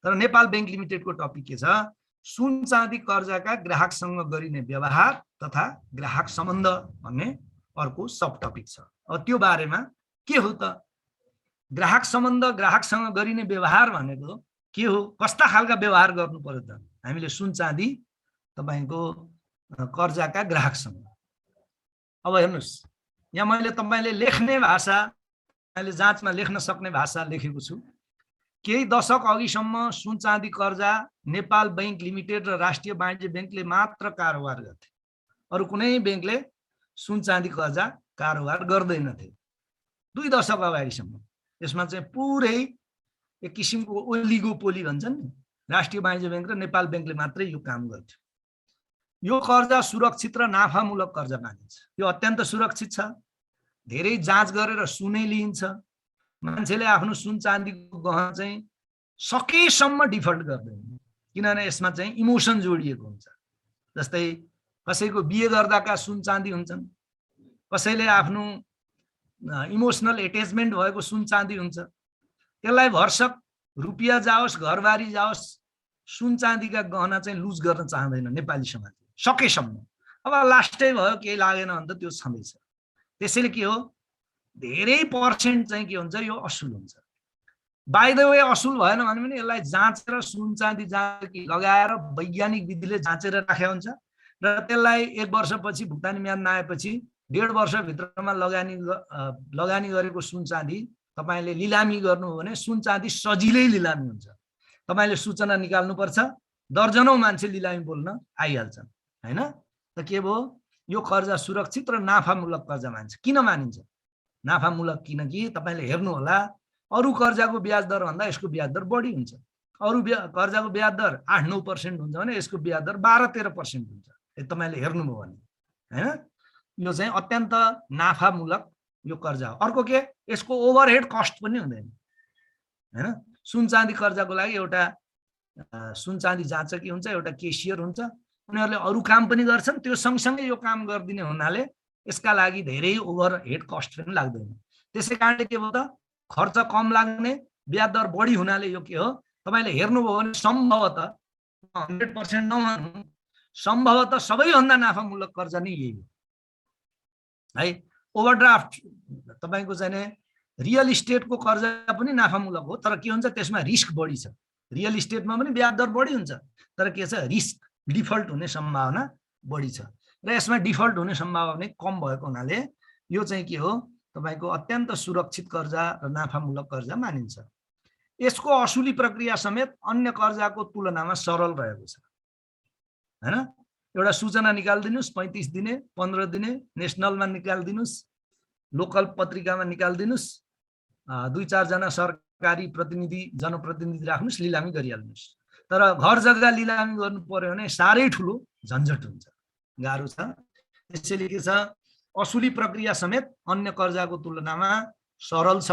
तर नेपाल बैंक लिमिटेडको टपिक के छ, सुन चाँदी कर्जाका ग्राहकसँग गरिने व्यवहार तथा ग्राहक सम्बन्ध भन्ने अर्को सब टपिक छ। अब त्यो बारेमा के हो त, ग्राहक सम्बन्ध, ग्राहकसँग गरिने व्यवहार भनेको के हो, कस्ता खालका व्यवहार गर्नु पर्यो त हामीले सुन चाँदी तपाईको कर्जाका ग्राहकसँग। अब हेर्नुस्, यहाँ मैले तपाईले लेख्ने भाषा, मैले जाँचमा लेख्न सक्ने भाषा लेखेको छु। केही दशक अघिसम्म सुन चाँदी कर्जा नेपाल बैंक लिमिटेड र राष्ट्रिय वाणिज्य बैंकले मात्र कारोबार गर्थे, अरू कुनै बैंकले सुन चाँदी कर्जा कारोबार गर्दैनथे 2 दशक अगाडिसम्म। यसमा चाहिँ पुरै एक किसिमको ओलिगोपोली भन्छन् नि, राष्ट्रिय वाणिज्य बैंक र नेपाल बैंकले मात्रै यो काम गर्थ्यो। यो कर्जा सुरक्षित र नाफामूलक कर्जा मानिन्छ। यो अत्यन्त सुरक्षित छ, धेरै जाँच गरेर सुनै लिइन्छ। मान्छेले आफ्नो सुन चाँदीको गहना चाहिँ सकेसम्म डिफल्ट गर्दैन, किनभने यसमा चाहिँ इमोसन जोडिएको हुन्छ। जस्तै कसैको बिहे गर्दाका सुन चाँदी हुन्छन्, कसैले आफ्नो इमोसनल एट्याचमेन्ट भएको सुन चाँदी हुन्छ, त्यसलाई भरसक रुपियाँ जाओस् घरबारी जाओस् सुन चाँदीका गहना चाहिँ लुज गर्न चाहँदैन नेपाली समाजले सकेसम्म। अब लास्टै भयो केही लागेन भने त त्यो छँदैछ। त्यसैले के हो, धेरै पर्सेन्ट चाहिँ के हुन्छ, यो असुल हुन्छ। बाइ द वे असुल भएन भने पनि यसलाई जाँचेर सुन चाँदी लगाएर वैज्ञानिक विधिले जाँचेर राखेको हुन्छ र त्यसलाई 1 वर्षपछि भुक्तानी म्याद नआएपछि 1.5 वर्षभित्रमा लगानी गरेको सुन चाँदी तपाईले लिलामी गर्नु हो भने सुन चाँदी सजिलै लिलामी हुन्छ। तपाईले सूचना निकाल्नुपर्छ, दर्जनौं मान्छे लिलामी बोल्न आइहाल्छन् हैन त। के भयो, यो कर्जा सुरक्षित र नाफामूलक कर्जा मानिन्छ। किन मानिन्छ नाफामूलक? किनकि तपाईले हेर्नु होला, अरू कर्जाको ब्याज दर भन्दा यसको ब्याज दर बढी हुन्छ। अरू कर्जाको ब्याज दर 8-9% हुन्छ भने यसको ब्याज दर 12-13% हुन्छ। तपाईले हेर्नुभयो भने हैन, यो चाहिँ अत्यन्त नाफामूलक यो कर्जा हो। अर्को के, यसको ओभरहेड कस्ट पनि हुँदैन हैन। सुन चाँदी कर्जाको लागि एउटा सुन चाँदी जाँचकी हुन्छ, एउटा केसियर हुन्छ, उनीहरूले अरू काम पनि गर्छन्। त्यो सँगसँगै यो काम गरिदिने हुनाले यसका लागि धेरै ओभरहेड कस्ट पनि लाग्दैन। त्यसै कारणले के भयो त, खर्च कम लाग्ने, ब्याज दर बढी हुनाले यो के हो, तपाईले हेर्नुभयो भने सम्भवतः 100% नभनौँ, सम्भवतः सबैभन्दा नाफामूलक कर्जा नै यही हो है। ओभरड्राफ्ट तपाईको चाहिँ रियल इस्टेटको कर्जा पनि नाफामूलक हो, तर के हुन्छ त्यसमा रिस्क बढी छ। रियल इस्टेटमा पनि ब्याज दर बढी हुन्छ, तर के छ, रिस्क डिफल्ट हुने सम्भावना बढी छ र यसमा डिफल्ट हुने सम्भावना कम भएको हुनाले यो चाहिँ के हो, तपाईको अत्यन्त सुरक्षित कर्जा र नाफामूलक कर्जा मानिन्छ। यसको असुली प्रक्रिया समेत अन्य कर्जाको तुलनामा सरल रहेको छ हैन। एउटा सूचना निकाल्दिनुस्, 35 दिने 15 दिने नेसनलमा निकाल्दिनुस्, लोकल पत्रिकामा निकाल्दिनुस्, 2-4 जना सरकारी प्रतिनिधि जनप्रतिनिधि राख्नुस्, लिलामी गरिहाल्नुस्। तर घर जग्गा लिलामी गर्नु पर्यो भने साह्रै ठुलो झन्झट हुन्छ, गाह्रो छ। त्यसैले के छ, असुली प्रक्रिया समेत अन्य कर्जाको तुलनामा सरल छ।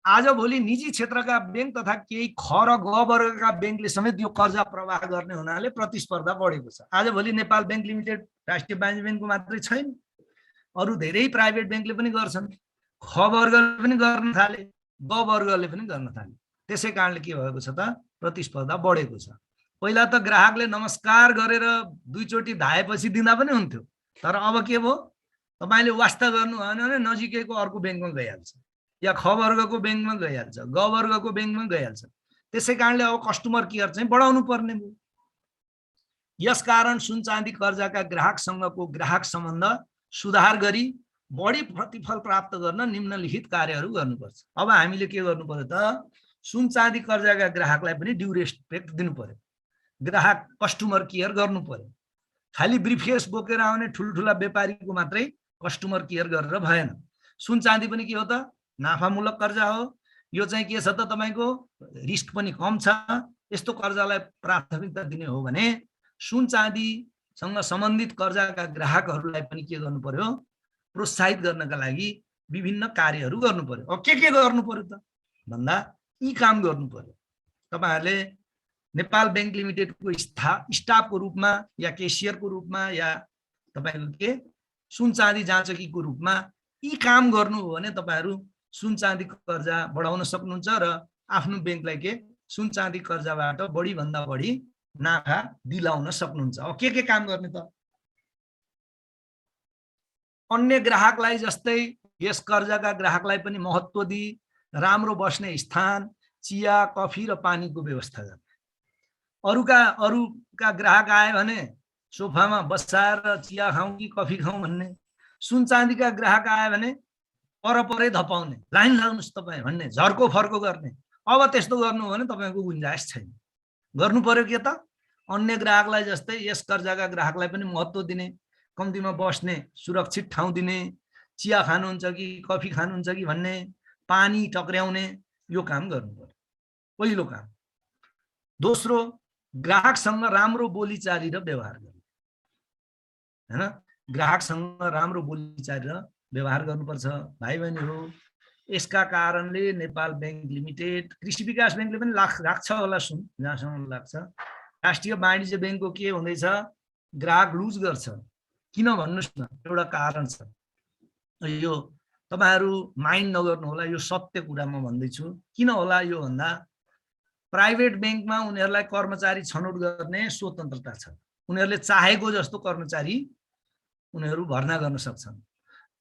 आजभोलि निजी क्षेत्रका बैंक तथा केही ख र ग वर्गका बैंकले समेत यो कर्जा प्रवाह गर्ने हुनाले प्रतिस्पर्धा बढेको छ। आजभोलि नेपाल बैंक लिमिटेड राष्ट्रिय वाणिज्य बैंकको मात्रै छैन, अरू धेरै प्राइभेट बैंकले पनि गर्छन्। ख वर्गले पनि गर्न थाले, ग वर्गले पनि गर्न थाले। त्यसै कारणले के भएको छ त, प्रतिस्पर्धा बढेको छ। पहिला त ग्राहकले नमस्कार गरेर 2 चोटि धाएपछि दिँदा पनि हुन्थ्यो, तर अब के भयो, तपाईले वास्ता गर्नु भएन भने नजिकैको अर्को बैंकमा गइहाल्छ, या ख वर्गको बैंकमा गइहाल्छ, ग वर्गको बैंकमा गइहाल्छ। त्यसै कारणले अब कस्टमर केयर चाहिँ बढाउनु पर्ने भयो। यसकारण सुन चाँदी कर्जाका ग्राहकसँगको ग्राहक सम्बन्ध सुधार गरी बढी प्रतिफल प्राप्त गर्न निम्नलिखित कार्यहरू गर्नुपर्छ। अब हामीले के गर्नु पर्यो त, सुन चाँदी कर्जाका ग्राहकलाई पनि ड्यू रेस्पेक्ट दिनु पर्यो, ग्राहक कस्टमर केयर गर्नु पर्यो। खाली ब्रिफकेस बोकेर आउने ठुल्ठुला व्यापारीको मात्रै कस्टमर केयर गरेर भएन। सुन चाँदी पनि के हो त, नाफामूलक कर्जा हो। यो चाहिँ के छ त, तपाईको रिस्क पनि कम छ। यस्तो कर्जालाई प्राथमिकता दिने हो भने सुन चाँदीसँग सम्बन्धित कर्जाका ग्राहकहरूलाई पनि के गर्नु पर्यो, प्रोत्साहित गर्नका लागि विभिन्न कार्यहरू गर्नु पर्यो। अब के गर्नु पर्यो त भन्दा, यी काम गर्नु पर्यो। तपाईहरुले नेपाल बैंक लिमिटेडको स्टाफको रूपमा या केसियरको रूपमा या तपाईको के सुन चाँदी जाँचकीको रूपमा यी काम गर्नु हो भने तपाईहरु सुन चाँदी कर्जा बढाउन सक्नुहुन्छ र आफ्नो बैंकलाई के सुन चाँदी कर्जाबाट बढी भन्दा बढी नाफा दिलाउन सक्नुहुन्छ। अब के काम गर्ने त? अन्य ग्राहकलाई जस्तै यस कर्जाका ग्राहकलाई पनि महत्त्व दिई राम्रो बस्ने स्थान, चिया, कफी र पानीको व्यवस्था गर्ने। अरूका ग्राहक आए भने सोफामा बसाएर चिया खाउँ कि कफी खाउँ भन्ने, सुन चाँदीका ग्राहक आए भने परपरै धपाउने, लाइन लाग्नुस् तपाई भन्ने, झर्को फर्को गर्ने। अब त्यस्तो गर्नु हो भने तपाईको गुन्जाइस छैन। गर्नु पर्यो के त? अन्य ग्राहकलाई जस्तै यस कर्जाका ग्राहकलाई पनि महत्त्व दिने, कम्तीमा बस्ने सुरक्षित ठाउँ दिने, चिया खानुहुन्छ कि कफी खानुहुन्छ कि भन्ने, पानी टक्र्याउने, यो काम गर्नु पर्यो पहिलो काम। दोस्रो, ग्राहकसँग राम्रो बोलीचाली र व्यवहार गर्नु, हैन? ग्राहकसँग राम्रो बोलीचाली र व्यवहार गर्नुपर्छ। भाइ बहिनीहरु, यसका कारणले नेपाल बैंक लिमिटेड, कृषि विकास बैंकले पनि राख्छ होला सुन, जहाँसम्म लाग्छ। राष्ट्रिय वाणिज्य बैंकको के हुँदैछ? ग्राहक लुज गर्छ। किन भन्नुस् न? एउटा कारण छ। यो तपाईहरु माइन्ड नगर्नु होला, यो सत्य कुरा म भन्दैछु। किन होला यो भन्दा प्राइभेट बैंकमा उनीहरुलाई कर्मचारी छनौट गर्ने स्वतन्त्रता छ। उनीहरुले चाहेको जस्तो कर्मचारी उनीहरु भर्ना गर्न सक्छन्।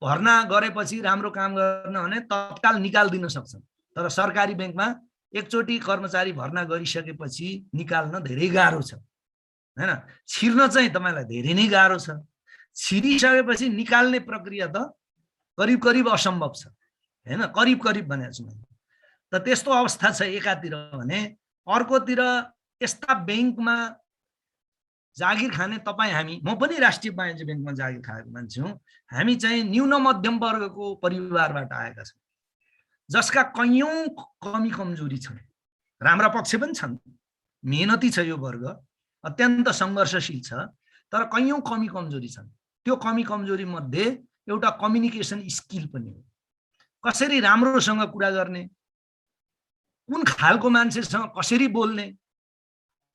भर्ना गरेपछि राम्रो काम गर्न भने तत्काल निकाल्दिन सक्छन्। तर सरकारी बैंकमा एकचोटी कर्मचारी भर्ना गरिसकेपछि निकाल्न धेरै गाह्रो छ, हैन? छिर्न चाहिँ तपाईलाई धेरै नै गाह्रो छ। छिरिसकेपछि निकाल्ने प्रक्रिया त करिब करिब असम्भव छ, हैन? करिब करिब भनेको छु मैले। त त्यस्तो अवस्था छ एकातिर भने, अर्कोतिर यस्ता बैंकमा जागिर खाने तपाई हामी, म पनि राष्ट्रिय वाणिज्य बैंकमा जागिर खाएको मान्छे हुँ। हामी चाहिँ न्यून मध्यम वर्गको परिवारबाट आएका छौँ, जसका कैयौं कमी कमजोरी छन्। राम्रा पक्ष पनि छन्, मेहनती छ यो वर्ग, अत्यन्त संघर्षशील छ, तर कैयौं कमी कमजोरी छन्। त्यो कमी कमजोरी मध्ये एउटा कम्युनिकेसन स्किल पनि हो। कसरी राम्रोसँग कुरा गर्ने, कुन खालको मान्छेसँग कसरी बोल्ने,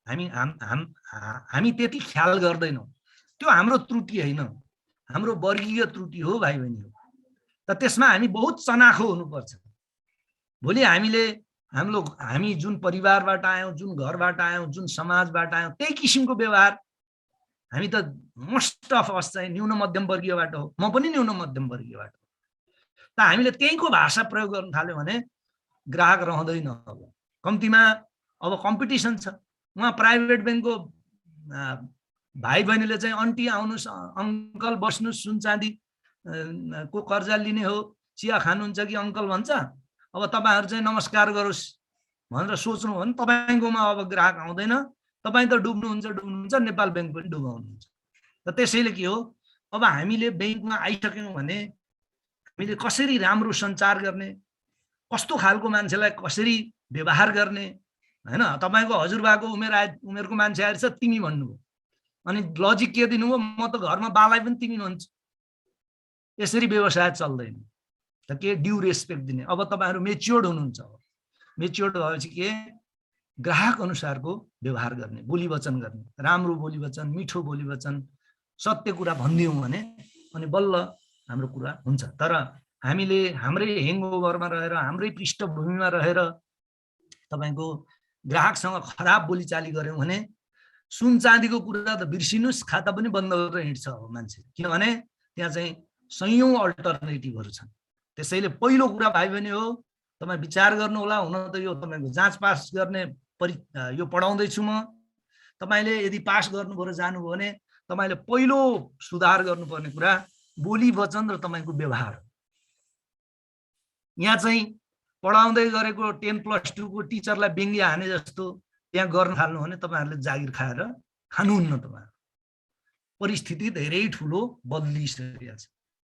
हामी त्यति ख्याल गर्दैनौँ। त्यो हाम्रो त्रुटि होइन, हाम्रो वर्गीय त्रुटि हो भाइ बहिनी हो। त त्यसमा हामी बहुत चनाखो हुनुपर्छ। भोलि हामी जुन परिवारबाट आयौं, जुन घरबाट आयौं, जुन समाजबाट आयौं, त्यही किसिमको व्यवहार। हामी त मोस्ट अफ अस चाहिँ न्यून मध्यम वर्गीयबाट हो, म पनि न्यून मध्यम वर्गीयबाट हो। त हामीले त्यहीको भाषा प्रयोग गर्न थाल्यौं भने ग्राहक रहँदैन। अब कम्तीमा अब कम्पिटिसन छ। उहाँ प्राइभेट बैंकको भाइ बहिनीले चाहिँ अन्टी आउनुस्, अंकल बस्नुस्, सुन चाँदी को कर्जा लिने हो, चिया खानुहुन्छ कि अंकल भन्छ। अब तपाईहरु चाहिँ नमस्कार गरोस् भनेर सोच्नु हो भने तपाईकोमा अब ग्राहक आउँदैन। तपाई त डुब्नुहुन्छ, नेपाल बैंक पनि डुबाउनुहुन्छ। त त्यसैले के हो, अब हामीले बैंकमा आइसक्यौं भने हामीले कसरी राम्रो सञ्चार गर्ने, कस्तो खालको मान्छेलाई कसरी व्यवहार गर्ने, हैन? तपाईको हजुरबाको उमेरको मान्छे आएर छ तिमी भन्नुभयो, अनि लजिक के दिनुभयो? म त घरमा बालाई पनि तिमी भन्छु। यसरी व्यवसाय चल्दैन। त के ड्यू रेस्पेक्ट दिने। अब तपाईहरु मेच्योर्ड हुनुहुन्छ। मेच्योर्ड भएपछि के ग्राहक अनुसारको व्यवहार गर्ने, बोली वचन गर्ने, राम्रो बोली वचन, मिठो बोली वचन, सत्य कुरा भनिदियौं भने अनि बल्ल हाम्रो कुरा हुन्छ। तर हामीले हाम्रै ह्याङओभरमा रहेर, हाम्रै पृष्ठभूमिमा रहेर तपाईको ग्राहकसँग खराब बोलीचाली गर्यौं भने सुन चाँदीको कुरा त बिर्सिनुस्, खाता पनि बन्द गरेर हिँड्छ मान्छे। किनभने त्यहाँ चाहिँ सयौं अल्टरनेटिभहरु छन्। त्यसैले पहिलो कुरा भाइ बहिनी हो, तपाई विचार गर्नु होला। हुन त यो तपाईको जाँच पास गर्ने यो पढाउँदै छु म। तपाईले यदि पास गर्नुभयो र जानुभयो भने तपाईले पहिलो सुधार गर्नुपर्ने कुरा बोली वचन र तपाईको व्यवहार। यहाँ चाहिँ पढाउँदै गरेको 10+2 को टिचरलाई व्यङ्ग्य हाने जस्तो त्यहाँ गर्न थाल्नु भने तपाईहरुले जागिर खाएर खानुहुन्न। तपाईहरु परिस्थिति धेरै ठूलो बदलिसकेको छ।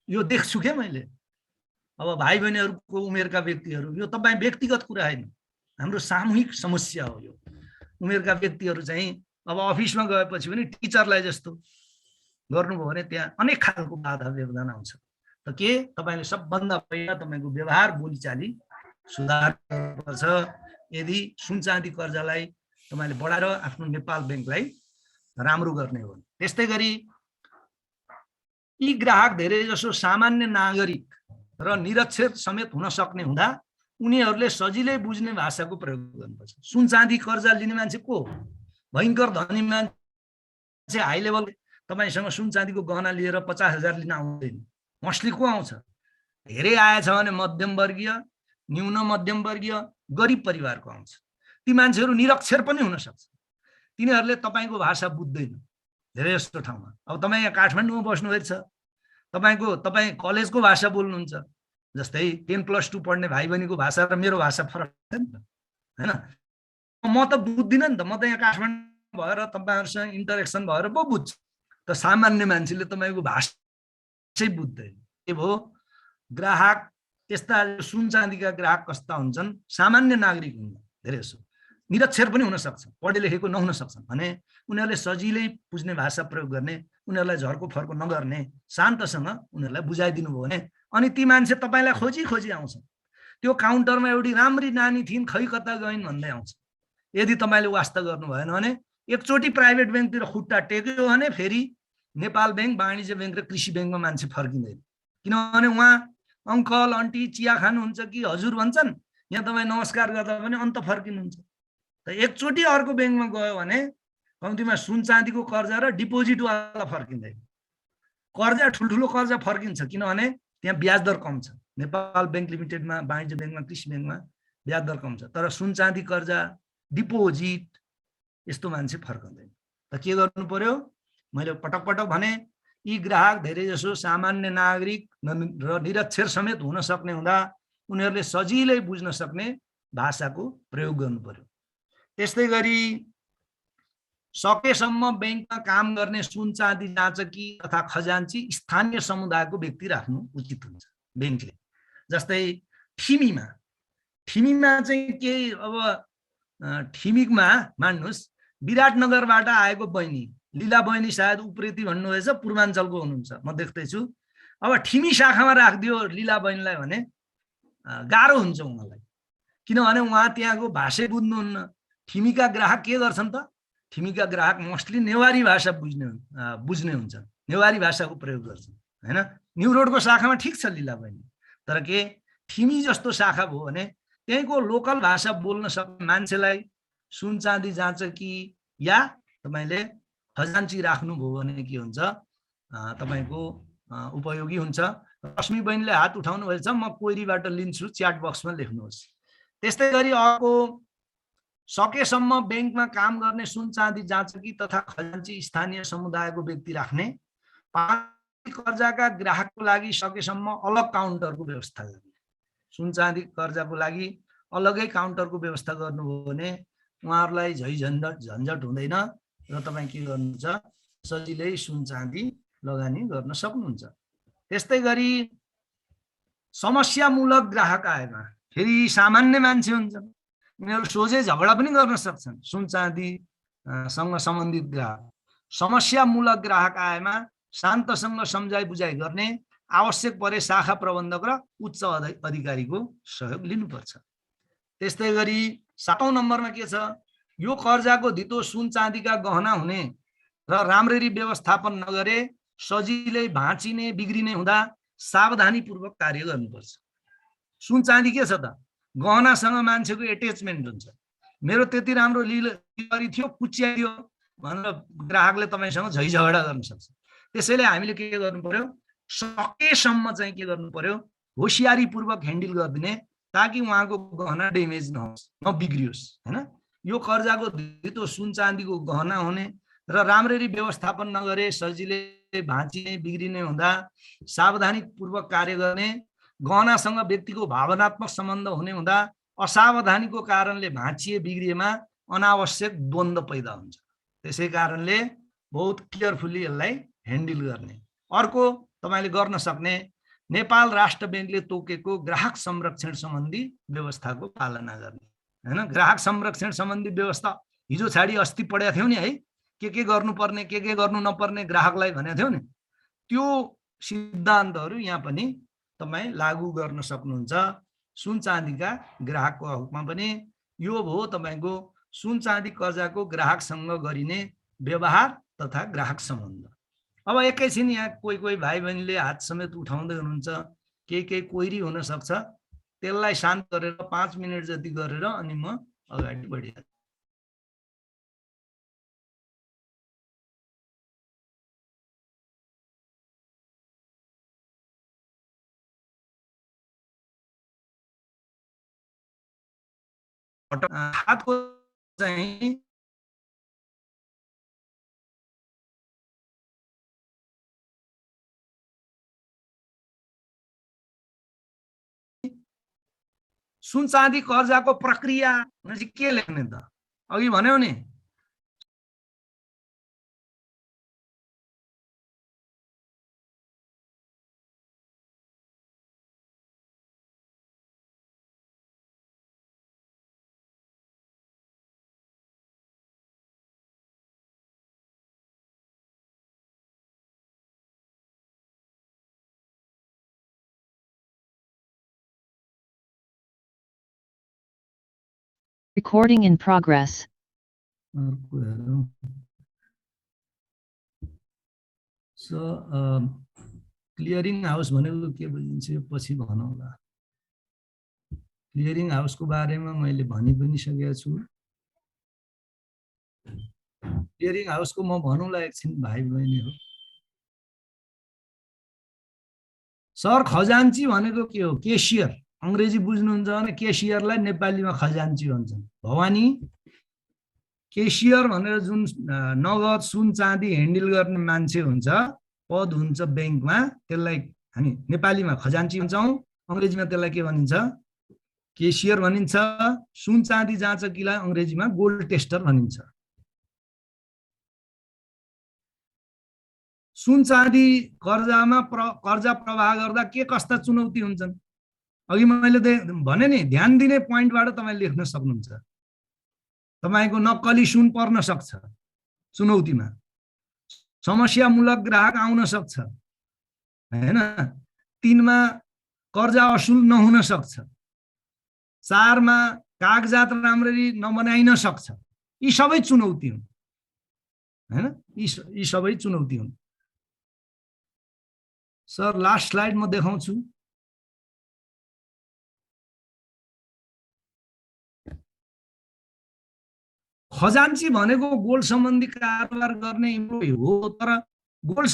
यो देख्छु के मैले। अब भाइ बहिनीहरुको उमेरका व्यक्तिहरु, यो तपाई व्यक्तिगत कुरा हैन, हाम्रो सामूहिक समस्या हो। यो उमेरका व्यक्तिहरु चाहिँ अब अफिसमा गएपछि पनि टिचरलाई जस्तो गर्नुभयो भने त्यहाँ अनेक खालको बाधा व्यवधान आउँछ। त के तपाईले सबभन्दा पहिला तपाईको व्यवहार बोलीचाली सुधार गर्नुपर्छ। यदि सुन चाँदी कर्जालाई तपाईले बढाएर आफ्नो नेपाल बैंकलाई राम्रो गर्ने हो। त्यस्तै गरी यी ग्राहक धेरै जसो सामान्य नागरिक र निरक्षर समेत हुन सक्ने हुँदा उनीहरूले सजिलै बुझ्ने भाषाको प्रयोग गर्नुपर्छ। सुन चाँदी कर्जा लिने मान्छे को हो? भयंकर धनी मान्छे, हाई लेभल। तपाईसँग सुन चाँदीको गहना लिएर 50,000 लिन आउँदैन। मोस्टली को आउँछ? धेरै आएछ भने मध्यमवर्गीय, न्यून मध्यमवर्गीय, गरिब परिवारको आउँछ। ती मान्छेहरू निरक्षर पनि हुन सक्छ। तिनीहरूले तपाईको भाषा बुझ्दैन धेरै जस्तो ठाउँमा। अब तपाईँ यहाँ काठमाडौँमा बस्नुभएको छ, तपाईँ कलेजको भाषा बोल्नुहुन्छ। जस्तै 10+2 पढ्ने भाइ बहिनीको भाषा र मेरो भाषा फरक छ नि त, हैन? म त बुझ्दिनँ नि त। म त यहाँ काठमाडौँ भएर तपाईहरुसँग इन्टरेक्सन भएर पो बुझ्छु। त सामान्य मान्छेले तपाईको भाषा बुझ्दैन। के भयो? ग्राहक यस्ता सुन चाँदीका ग्राहक कस्ता हुन्छन्? सामान्य नागरिक हुन्छन् धेरै जसो, निरक्षर पनि हुन सक्छ, पढे लेखेको नहुन सक्छन् भने उनीहरूले सजिलै बुझ्ने भाषा प्रयोग गर्ने, उनीहरूलाई झर्को फर्को नगर्ने, शान्तसँग उनीहरूलाई बुझाइदिनु भयो भने अनि ती मान्छे तपाईलाई खोजी खोजी आउँछन्। त्यो काउन्टरमा एउटी राम्री नानी थिइन्, खै कता गइन् भन्दै आउँछ। यदि तपाईले वास्ता गर्नु भएन भने एकचोटि प्राइभेट बैंकतिर खुट्टा टेक्यो भने फेरि नेपाल बैंक, वाणिज्य बैंक र कृषि बैंकमा मान्छे फर्किँदैन। किनभने उहाँ अंकल आन्टी चिया खानुहुन्छ कि हजुर भन्छन्, यहाँ तपाईँ नमस्कार गर्दा पनि अन्त फर्किनुहुन्छ। त एकचोटि अर्को बैंकमा गयो भने कम्तीमा सुन चाँदीको कर्जा र डिपोजिट वाला फर्किँदैन। कर्जा ठुल्ठुलो कर्जा फर्किन्छ किनभने त्यहाँ ब्याज दर कम छ। नेपाल बैंक लिमिटेडमा, वाणिज्य बैंकमा, कृषि बैंकमा ब्याज दर कम छ। तर सुन चाँदी कर्जा, डिपोजिट यस्तो मान्छे फर्कँदैन। त के गर्नु पर्यो? मैले पटक पटक भने यी ग्राहक धेरै जसो सामान्य नागरिक र निरक्षर समेत हुन सक्ने हुँदा उनीहरूले सजिलै बुझ्न सक्ने भाषाको प्रयोग गर्नु पर्यो। त्यस्तै गरी सकेसम्म बैंकमा काम गर्ने सुन चाँदी जाँचकी तथा खजान्ची स्थानीय समुदायको व्यक्ति राख्नु उचित हुन्छ बैंकले। जस्तै ठिमीमा चाहिँ के, अब ठिमीमा मान्नुस् विराटनगरबाट आएको बहिनी लीला बहिनी, सायद उप्रेती भन्नुभएछ, पूर्वाञ्चलको हुनुहुन्छ, म देख्दैछु। अब ठिमी शाखामा राखिदियो लीला बहिनीलाई भने गाह्रो हुन्छ उहाँलाई, किनभने उहाँ त्यहाँको भाषै बुझ्नुहुन्न। ठिमीका ग्राहक के गर्छन् त? ठिमीका ग्राहक मोस्टली नेवारी भाषा बुझ्ने हुन्छन्, नेवारी भाषाको प्रयोग गर्छन्, हैन? न्यू रोडको शाखामा ठिक छ लीला बहिनी, तर के ठिमी जस्तो शाखा भयो भने त्यहीँको लोकल भाषा बोल्न सक्ने मान्छेलाई सुन चाँदी जाँचकी या तपाईले खजान्ची राख्नुभयो भने के हुन्छ? तपाईको उपयोगी हुन्छ। रश्मि बहिनीले हात उठाउनु भएछ, म क्वेरीबाट लिन्छु, च्याट बक्समा लेख्नुहोस्। त्यस्तै गरी अर्को, सकेसम्म बैंकमा काम गर्ने सुन चाँदी जाँचकी तथा खजान्ची स्थानीय समुदायको व्यक्ति राख्ने। कर्जाका ग्राहकको लागि सकेसम्म अलग काउन्टरको व्यवस्था गर्ने। सुन चाँदी कर्जाको लागि अलगै काउन्टरको व्यवस्था गर्नुभयो भने उहाँहरूलाई झन्झट हुँदैन र तपाईँ के गर्नुहुन्छ? सजिलै सुन चाँदी लगानी गर्न सक्नुहुन्छ। त्यस्तै गरी समस्यामूलक ग्राहक आएमा फेरि सामान्य मान्छे हुन्छन्, उनीहरू सोझै झगडा पनि गर्न सक्छन्। सुन चाँदी सँग सम्बन्धित ग्राहक, समस्यामूलक ग्राहक आएमा शान्तसँग सम्झाइ बुझाइ गर्ने, आवश्यक परे शाखा प्रबन्धक र उच्च अधिकारीको सहयोग लिनुपर्छ। त्यस्तै गरी 7औं नम्बरमा के छ? यो कर्जाको धितो सुन चाँदीका गहना हुने र राम्ररी व्यवस्थापन नगरे सजिलै भाँचिने बिग्रिने हुँदा सावधानीपूर्वक कार्य गर्नुपर्छ। सुन चाँदी के छ त? गहनासँग मान्छेको एट्याचमेन्ट हुन्छ। मेरो त्यति राम्रो लिलरी थियो, कुच्याइयो भनेर ग्राहकले तपाईसँग झैझगडा गर्न सक्छ। त्यसैले हामीले के गर्नु पर्यो? सकेसम्म चाहिँ के गर्नु पर्यो? होशियारीपूर्वक ह्यान्डल गरिदिने, ताकि उहाँको गहना ड्यामेज नहोस्, नबिग्रियोस्, हैन? यो कर्जाको धितो सुन चाँदीको गहना हुने र राम्ररी व्यवस्थापन नगरे सजिलै भाँचिने बिग्रिने हुँदा सावधानीपूर्वक कार्य गर्ने, गहनासँग व्यक्तिको भावनात्मक सम्बन्ध हुने हुँदा असावधानीको कारणले भाँचिए बिग्रिएमा अनावश्यक द्वन्द्व पैदा हुन्छ। त्यसै कारणले बहुत केयरफुली यसलाई ह्यान्डल गर्ने। अर्को तपाईले गर्न सक्ने, नेपाल राष्ट्र बैंकले तोकेको ग्राहक संरक्षण सम्बन्धी व्यवस्थाको पालना गर्ने, हैन? ग्राहक संरक्षण सम्बन्धी व्यवस्था हिजो छाडी अस्ति पढेका थियौ नि, है? के गर्नुपर्ने, के गर्नु नपर्ने ग्राहकलाई भनेको थियौ नि, त्यो सिद्धान्तहरू यहाँ पनि तपाई लागू गर्न सक्नुहुन्छ। सुन चाँदीका ग्राहकको हकमा पनि यो भयो तपाईको सुन चाँदी कर्जाको ग्राहकसँग गरिने व्यवहार तथा ग्राहक सम्बन्ध। अब एकैछिन यहाँ कोही कोही भाइ बहिनीले हात समेत उठाउँदै हुनुहुन्छ, केही कोइरी हुन सक्छ, त्यसलाई शान्त गरेर 5 मिनेट जति गरेर अनि म अगाडि बढिहाल्छु। हातको चाहिँ सुन चाँदी कर्जाको प्रक्रिया चाहिँ के लेख्ने त? अघि भन्यौ नि, Recording in progress. Clearing house भनेको के बुझिन्छ यो पछि भनौँला। क्लियरिङ हाउसको बारेमा मैले भनि पनि सकेको छु। क्लियरिङ हाउसको म भनौँला एकछिन भाइ बहिनीहरू। सर खजान्ची भनेको के हो? केसियर। अंग्रेजी बुझ्नुहुन्छ भने केसियरलाई नेपालीमा खजान्ची भन्छन्। भवानी केसियर भनेर जुन नगद सुन चाँदी ह्यान्डल गर्ने मान्छे हुन्छ, पद हुन्छ ब्याङ्कमा, त्यसलाई हामी नेपालीमा खजान्ची भन्छौँ। अंग्रेजीमा त्यसलाई के भनिन्छ? केसियर भनिन्छ। सुन चाँदी जाँचकीलाई अंग्रेजीमा गोल्ड टेस्टर भनिन्छ। सुन चाँदी कर्जामा कर्जा प्रवाह गर्दा के कस्ता चुनौती हुन्छन्? अघि मैले भने नि, ध्यान दिने पोइन्टबाट तपाईले लेख्न सक्नुहुन्छ। तपाईको नक्कली सुन पर्न सक्छ चुनौतीमा, समस्यामूलक ग्राहक आउन सक्छ हैन, 3 मा कर्जा असुल नहुन सक्छ, 4 मा कागजात राम्ररी नबनाइन सक्छ। यी सबै चुनौती हुन् हैन, यी सबै चुनौती हुन्। सर लास्ट स्लाइड म देखाउँछु। खजान्ची भनेको गोल्ड सम्बन्धी कारोबार गर्ने इम्प्लोइ हो, तर गोल्ड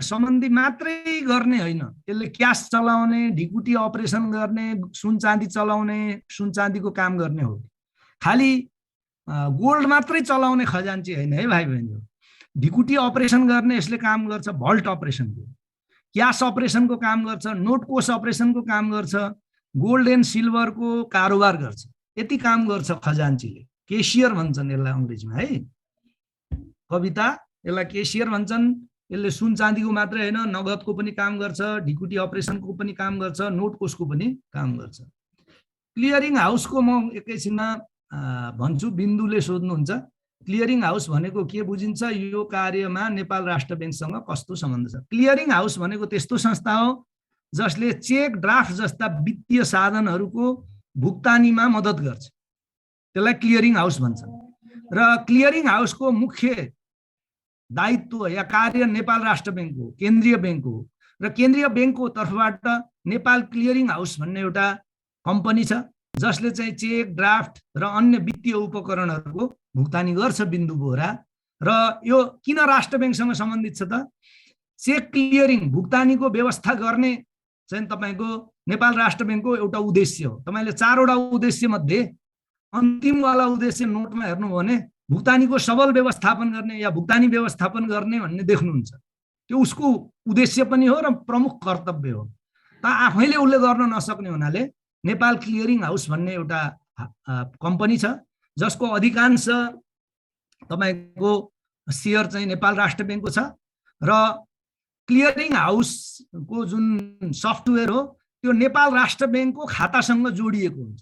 सम्बन्धी मात्रै गर्ने होइन। यसले क्यास चलाउने, ढिकुटी अपरेसन गर्ने, सुन चाँदी चलाउने, सुन चाँदीको काम गर्ने हो। खाली गोल्ड मात्रै चलाउने खजान्ची होइन है भाइ बहिनी। ढिकुटी अपरेसन गर्ने यसले काम गर्छ, भल्ट अपरेसनको, क्यास अपरेसनको काम गर्छ, नोट कोष अपरेसनको काम गर्छ, गोल्ड एन्ड सिल्भरको कारोबार गर्छ। यति काम गर्छ खजान्चीले। केसियर भन्छन् यसलाई अंग्रेजीमा है। कविता यसलाई केसियर भन्छन्। यसले सुन चाँदीको मात्रै हैन, नगदको पनि काम गर्छ, ढिकुटी अपरेसनको पनि काम गर्छ, नोट कोषको पनि काम गर्छ। क्लियरिङ हाउसको म एकैछिनमा भन्छु, बिन्दुले सोध्नुहुन्छ क्लियरिङ हाउस भनेको के बुझिन्छ, यो कार्यमा नेपाल राष्ट्र बैंकसँग कस्तो सम्बन्ध छ? क्लियरिङ हाउस भनेको त्यस्तो संस्था हो जसले चेक, ड्राफ्ट जस्ता वित्तीय साधनहरूको भुक्तानीमा मद्दत गर्छ। त्यसलाई क्लियरिङ हाउस भन्छन्। र क्लियरिङ हाउसको मुख्य दायित्व या कार्य नेपाल राष्ट्र बैंक हो, केन्द्रीय बैंक हो। र केन्द्रीय बैंकको तर्फबाट नेपाल क्लियरिङ हाउस भन्ने एउटा कम्पनी छ जसले चाहिँ चेक, ड्राफ्ट र अन्य वित्तीय उपकरणहरूको भुक्तानी गर्छ बिन्दु बोरा। र यो किन राष्ट्र बैंकसँग सम्बन्धित छ त? चेक क्लियरिङ भुक्तानीको व्यवस्था गर्ने चाहिँ तपाईको नेपाल राष्ट्र बैंकको एउटा उद्देश्य हो। तपाईले 4 वटा उद्देश्य मध्ये अन्तिमवाला उद्देश्य नोटमा हेर्नु भने भुक्तानीको सबल व्यवस्थापन गर्ने या भुक्तानी व्यवस्थापन गर्ने भन्ने देख्नुहुन्छ। त्यो उसको उद्देश्य पनि हो र प्रमुख कर्तव्य हो। त आफैले उसले गर्न नसक्ने हुनाले नेपाल क्लियरिङ हाउस भन्ने एउटा कम्पनी छ जसको अधिकांश तपाईको शेयर चाहिँ नेपाल राष्ट्र बैंकको छ। र क्लियरिङ हाउसको जुन सफ्टवेयर हो त्यो नेपाल राष्ट्र बैंकको खातासँग जोडिएको हुन्छ।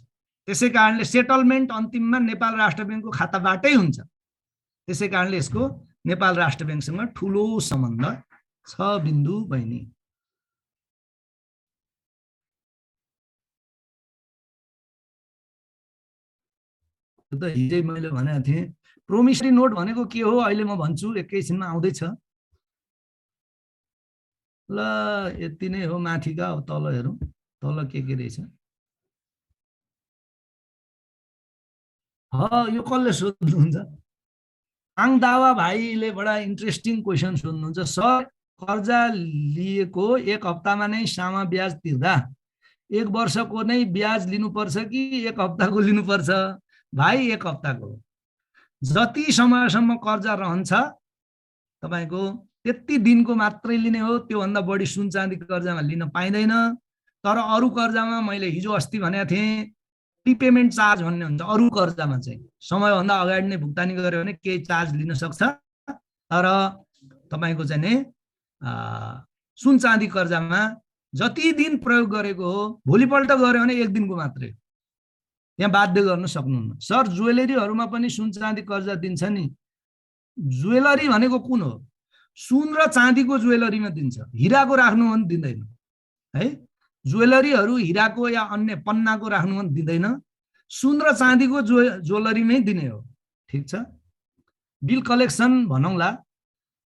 त्यसै कारणले सेटलमेन्ट अन्तिममा नेपाल राष्ट्र बैंकको खाताबाटै हुन्छ। त्यसै कारणले यसको नेपाल राष्ट्र बैंकसँग ठूलो सम्बन्ध छ बिन्दु बहिनी। त्यो त हिजै मैले भनेको थिएँ। प्रोमिसरी नोट भनेको के हो अहिले म भन्छु, एकैछिनमा आउँदैछ। ल यति नै हो माथिका। अब तल हेरौँ, तल के रहेछ। यो कसले सोध्नुहुन्छ? आङदावा भाइले बडा इन्ट्रेस्टिङ क्वेसन सोध्नुहुन्छ। सर, कर्जा लिएको एक हप्तामा नै सामा ब्याज तिर्दा 1 वर्षको नै ब्याज लिनुपर्छ कि 1 हप्ताको लिनुपर्छ? भाइ 1 हप्ताको। जति समयसम्म कर्जा रहन्छ तपाईको त्यति दिनको मात्रै लिने हो। त्योभन्दा बढी सुन चाँदी कर्जामा लिन पाइँदैन। तर अरू कर्जामा मैले हिजो अस्ति भनेको थिएँ, प्रिपेमेन्ट चार्ज भन्ने हुन्छ। अरू कर्जामा चाहिँ समयभन्दा अगाडि नै भुक्तानी गर्यो भने केही चार्ज लिन सक्छ। तर तपाईको चाहिँ नि सुन चाँदी कर्जामा जति दिन प्रयोग गरेको हो, भोलिपल्ट गर्यो भने 1 दिनको मात्रै, त्यहाँ बाध्य गर्न सक्नुहुन्न। सर, ज्वेलरीहरूमा पनि सुन चाँदी कर्जा दिन्छ नि? ज्वेलरी भनेको कुन हो? सुन र चाँदीको ज्वेलरीमा दिन्छ, हिराको राख्नु भने दिँदैन है। ज्वेलरीहरू हिराको या अन्य पन्नाको राख्नु भने दिँदैन, सुन र चाँदीको ज्वेलरीमै दिने हो। ठिक छ। बिल कलेक्सन भनौँला।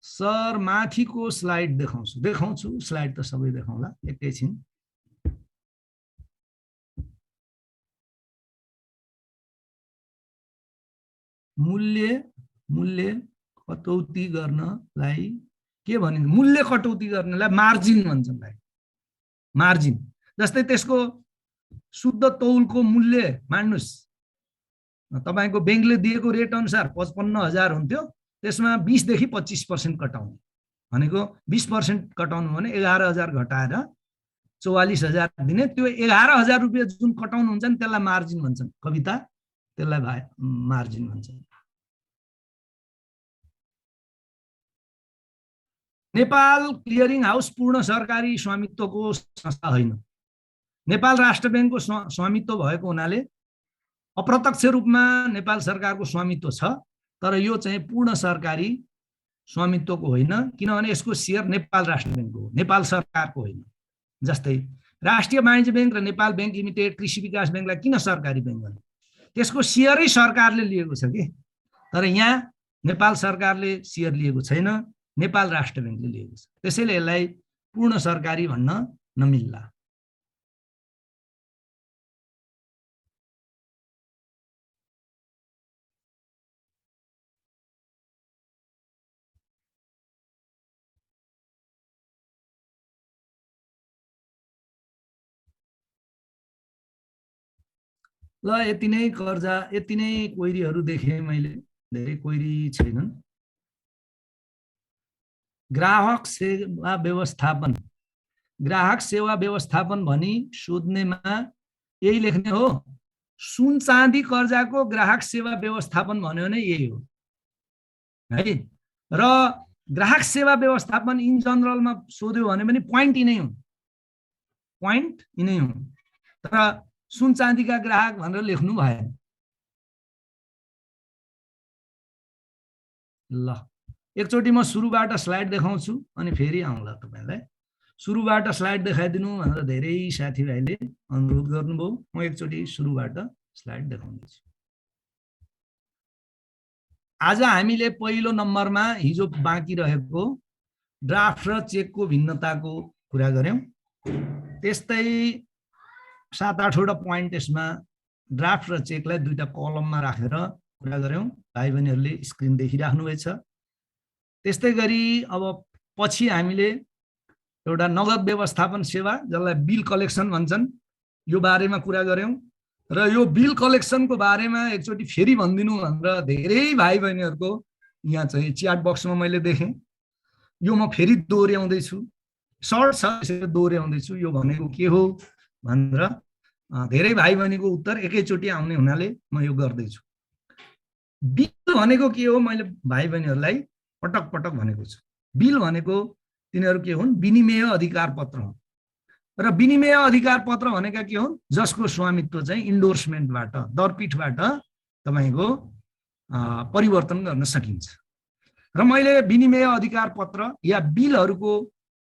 सर, माथिको स्लाइड देखाउँछु। स्लाइड त सबै देखाउँला, एकैछिन। मूल्य कटौती गर्नलाई के भनिन्छ? मूल्य कटौती गर्नलाई मार्जिन भन्छन् भाइ। मार्जिन जस्तै त्यसको शुद्ध तौलको मूल्य मान्नुस्, तपाईको बैंकले दिएको रेट अनुसार 55,000 हुन्थ्यो, त्यसमा 20 देखि 25% कटाउनु भनेको 20% कटाउनु भने 11,000 घटाएर 44,000 दिने। त्यो 11,000 रुपैयाँ जुन कटाउनु हुन्छ नि त्यसलाई मार्जिन भन्छन्। कविता, त्यसलाई मार्जिन भन्छन्। नेपाल क्लियरिङ हाउस पूर्ण सरकारी स्वामित्वको संस्था होइन। नेपाल राष्ट्र बैंकको स्वामित्व भएको हुनाले अप्रत्यक्ष रूपमा नेपाल सरकारको स्वामित्व छ, तर यो चाहिँ पूर्ण सरकारी स्वामित्वको होइन, किनभने यसको शेयर नेपाल राष्ट्र बैंकको हो, नेपाल सरकारको होइन। जस्तै राष्ट्रिय वाणिज्य बैंक र नेपाल बैंक लिमिटेड, कृषि विकास बैंकलाई किन सरकारी बैंक भने? त्यसको शेयरै सरकारले लिएको छ कि। तर यहाँ नेपाल सरकारले शेयर लिएको छैन, नेपाल राष्ट्र बैंकले लिएको छ। त्यसैले यसलाई पूर्ण सरकारी भन्न नमिल्ला। ल यति नै कर्जा, यति नै क्वेरीहरू देखेँ मैले, धेरै क्वेरी छैनन्। ग्राहक सेवा व्यवस्थापन, ग्राहक सेवा व्यवस्थापन भनी सोध्नेमा यही लेख्ने हो। सुन चाँदी कर्जाको ग्राहक सेवा व्यवस्थापन भन्यो भने यही हो है। र ग्राहक सेवा व्यवस्थापन इन जनरलमा सोध्यो भने पनि पोइन्ट यिनै हुन्, पोइन्ट यिनै हुन्। तर सुन चाँदीका ग्राहक भनेर लेख्नु भएन। ल एकचोटि म सुरुबाट स्लाइड देखाउँछु अनि फेरि आउँला तपाईलाई। सुरुबाट स्लाइड देखाइदिनु भनेर धेरै साथीभाइले अनुरोध गर्नुभयो। म एकचोटि सुरुबाट स्लाइड देखाउँदैछु। आज हामीले पहिलो नम्बरमा हिजो बाँकी रहेको ड्राफ्ट र चेकको भिन्नताको कुरा गर्यौं। त्यस्तै 7-8 वटा पोइन्ट यसमा ड्राफ्ट र चेकलाई दुईटा कलममा राखेर कुरा गर्यौं। भाइ बहिनीहरूले स्क्रिन देखिराख्नु भएको छ। त्यस्तै गरी अब पछि हामीले एउटा नगद व्यवस्थापन सेवा, जसलाई बिल कलेक्सन भन्छन्, यो बारेमा कुरा गर्यौं। र यो बिल कलेक्सनको बारेमा एकचोटि फेरि भनिदिनु भनेर धेरै भाइ बहिनीहरूको यहाँ चाहिँ च्याट बक्समा मैले देखेँ। यो म फेरि दोहोर्याउँदैछु, सर्ट छ त्यसैले दोहोर्याउँदैछु। यो भनेको के हो भनेर धेरै भाइ बहिनीको उत्तर एकैचोटि आउने हुनाले म यो गर्दैछु। बिल भनेको के हो मैले भाइ बहिनीहरूलाई पटक पटक भनेको छु। बिल भनेको तिनीहरू के हुन्? विनिमय अधिकार पत्र हुन्। र विनिमय अधिकार पत्र भनेका के हुन्? जसको स्वामित्व चाहिँ इन्डोर्समेन्टबाट, दरपीठबाट तपाईको परिवर्तन गर्न सकिन्छ। र मैले विनिमय अधिकार पत्र या बिलहरूको,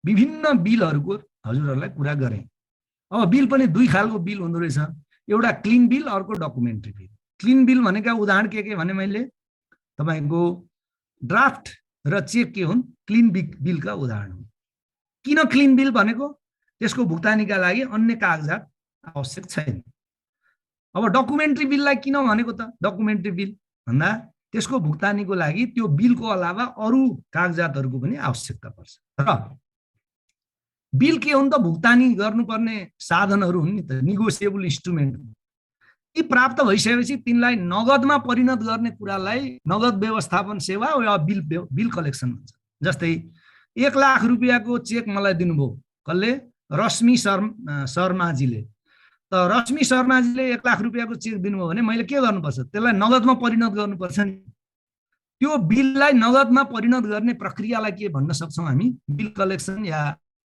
विभिन्न बिलहरूको हजुरहरूलाई कुरा गरेँ। अब बिल पनि दुई खालको बिल हुँदो रहेछ, एउटा क्लिन बिल, अर्को डकुमेन्ट्री बिल। क्लिन बिल भनेका उदाहरण के भने मैले तपाईको ड्राफ्ट र चेक के हुन्, क्लिन बिलका उदाहरण हुन्। किन क्लिन बिल भनेको? त्यसको भुक्तानीका लागि अन्य कागजात आवश्यक छैन। अब डकुमेन्ट्री बिललाई किन भनेको त? डकुमेन्ट्री बिल भन्दा त्यसको भुक्तानीको लागि त्यो बिलको अलावा अरू कागजातहरूको पनि आवश्यकता पर्छ। र बिल के हुन् त? भुक्तानी गर्नुपर्ने साधनहरू हुन् नि त, निगोसिएबल इन्स्ट्रुमेन्ट। ती प्राप्त भइसकेपछि तिनलाई नगदमा परिणत गर्ने कुरालाई नगद व्यवस्थापन सेवा वा बिल कलेक्सन भन्छ। जस्तै 1 लाख रुपियाँको चेक मलाई दिनुभयो कसले? रश्मि शर्माजीले। त रश्मि शर्माजीले 1 लाख रुपियाँको चेक दिनुभयो भने मैले के गर्नुपर्छ? त्यसलाई नगदमा परिणत गर्नुपर्छ नि। त्यो बिललाई नगदमा परिणत गर्ने प्रक्रियालाई के भन्न सक्छौँ हामी? बिल कलेक्सन या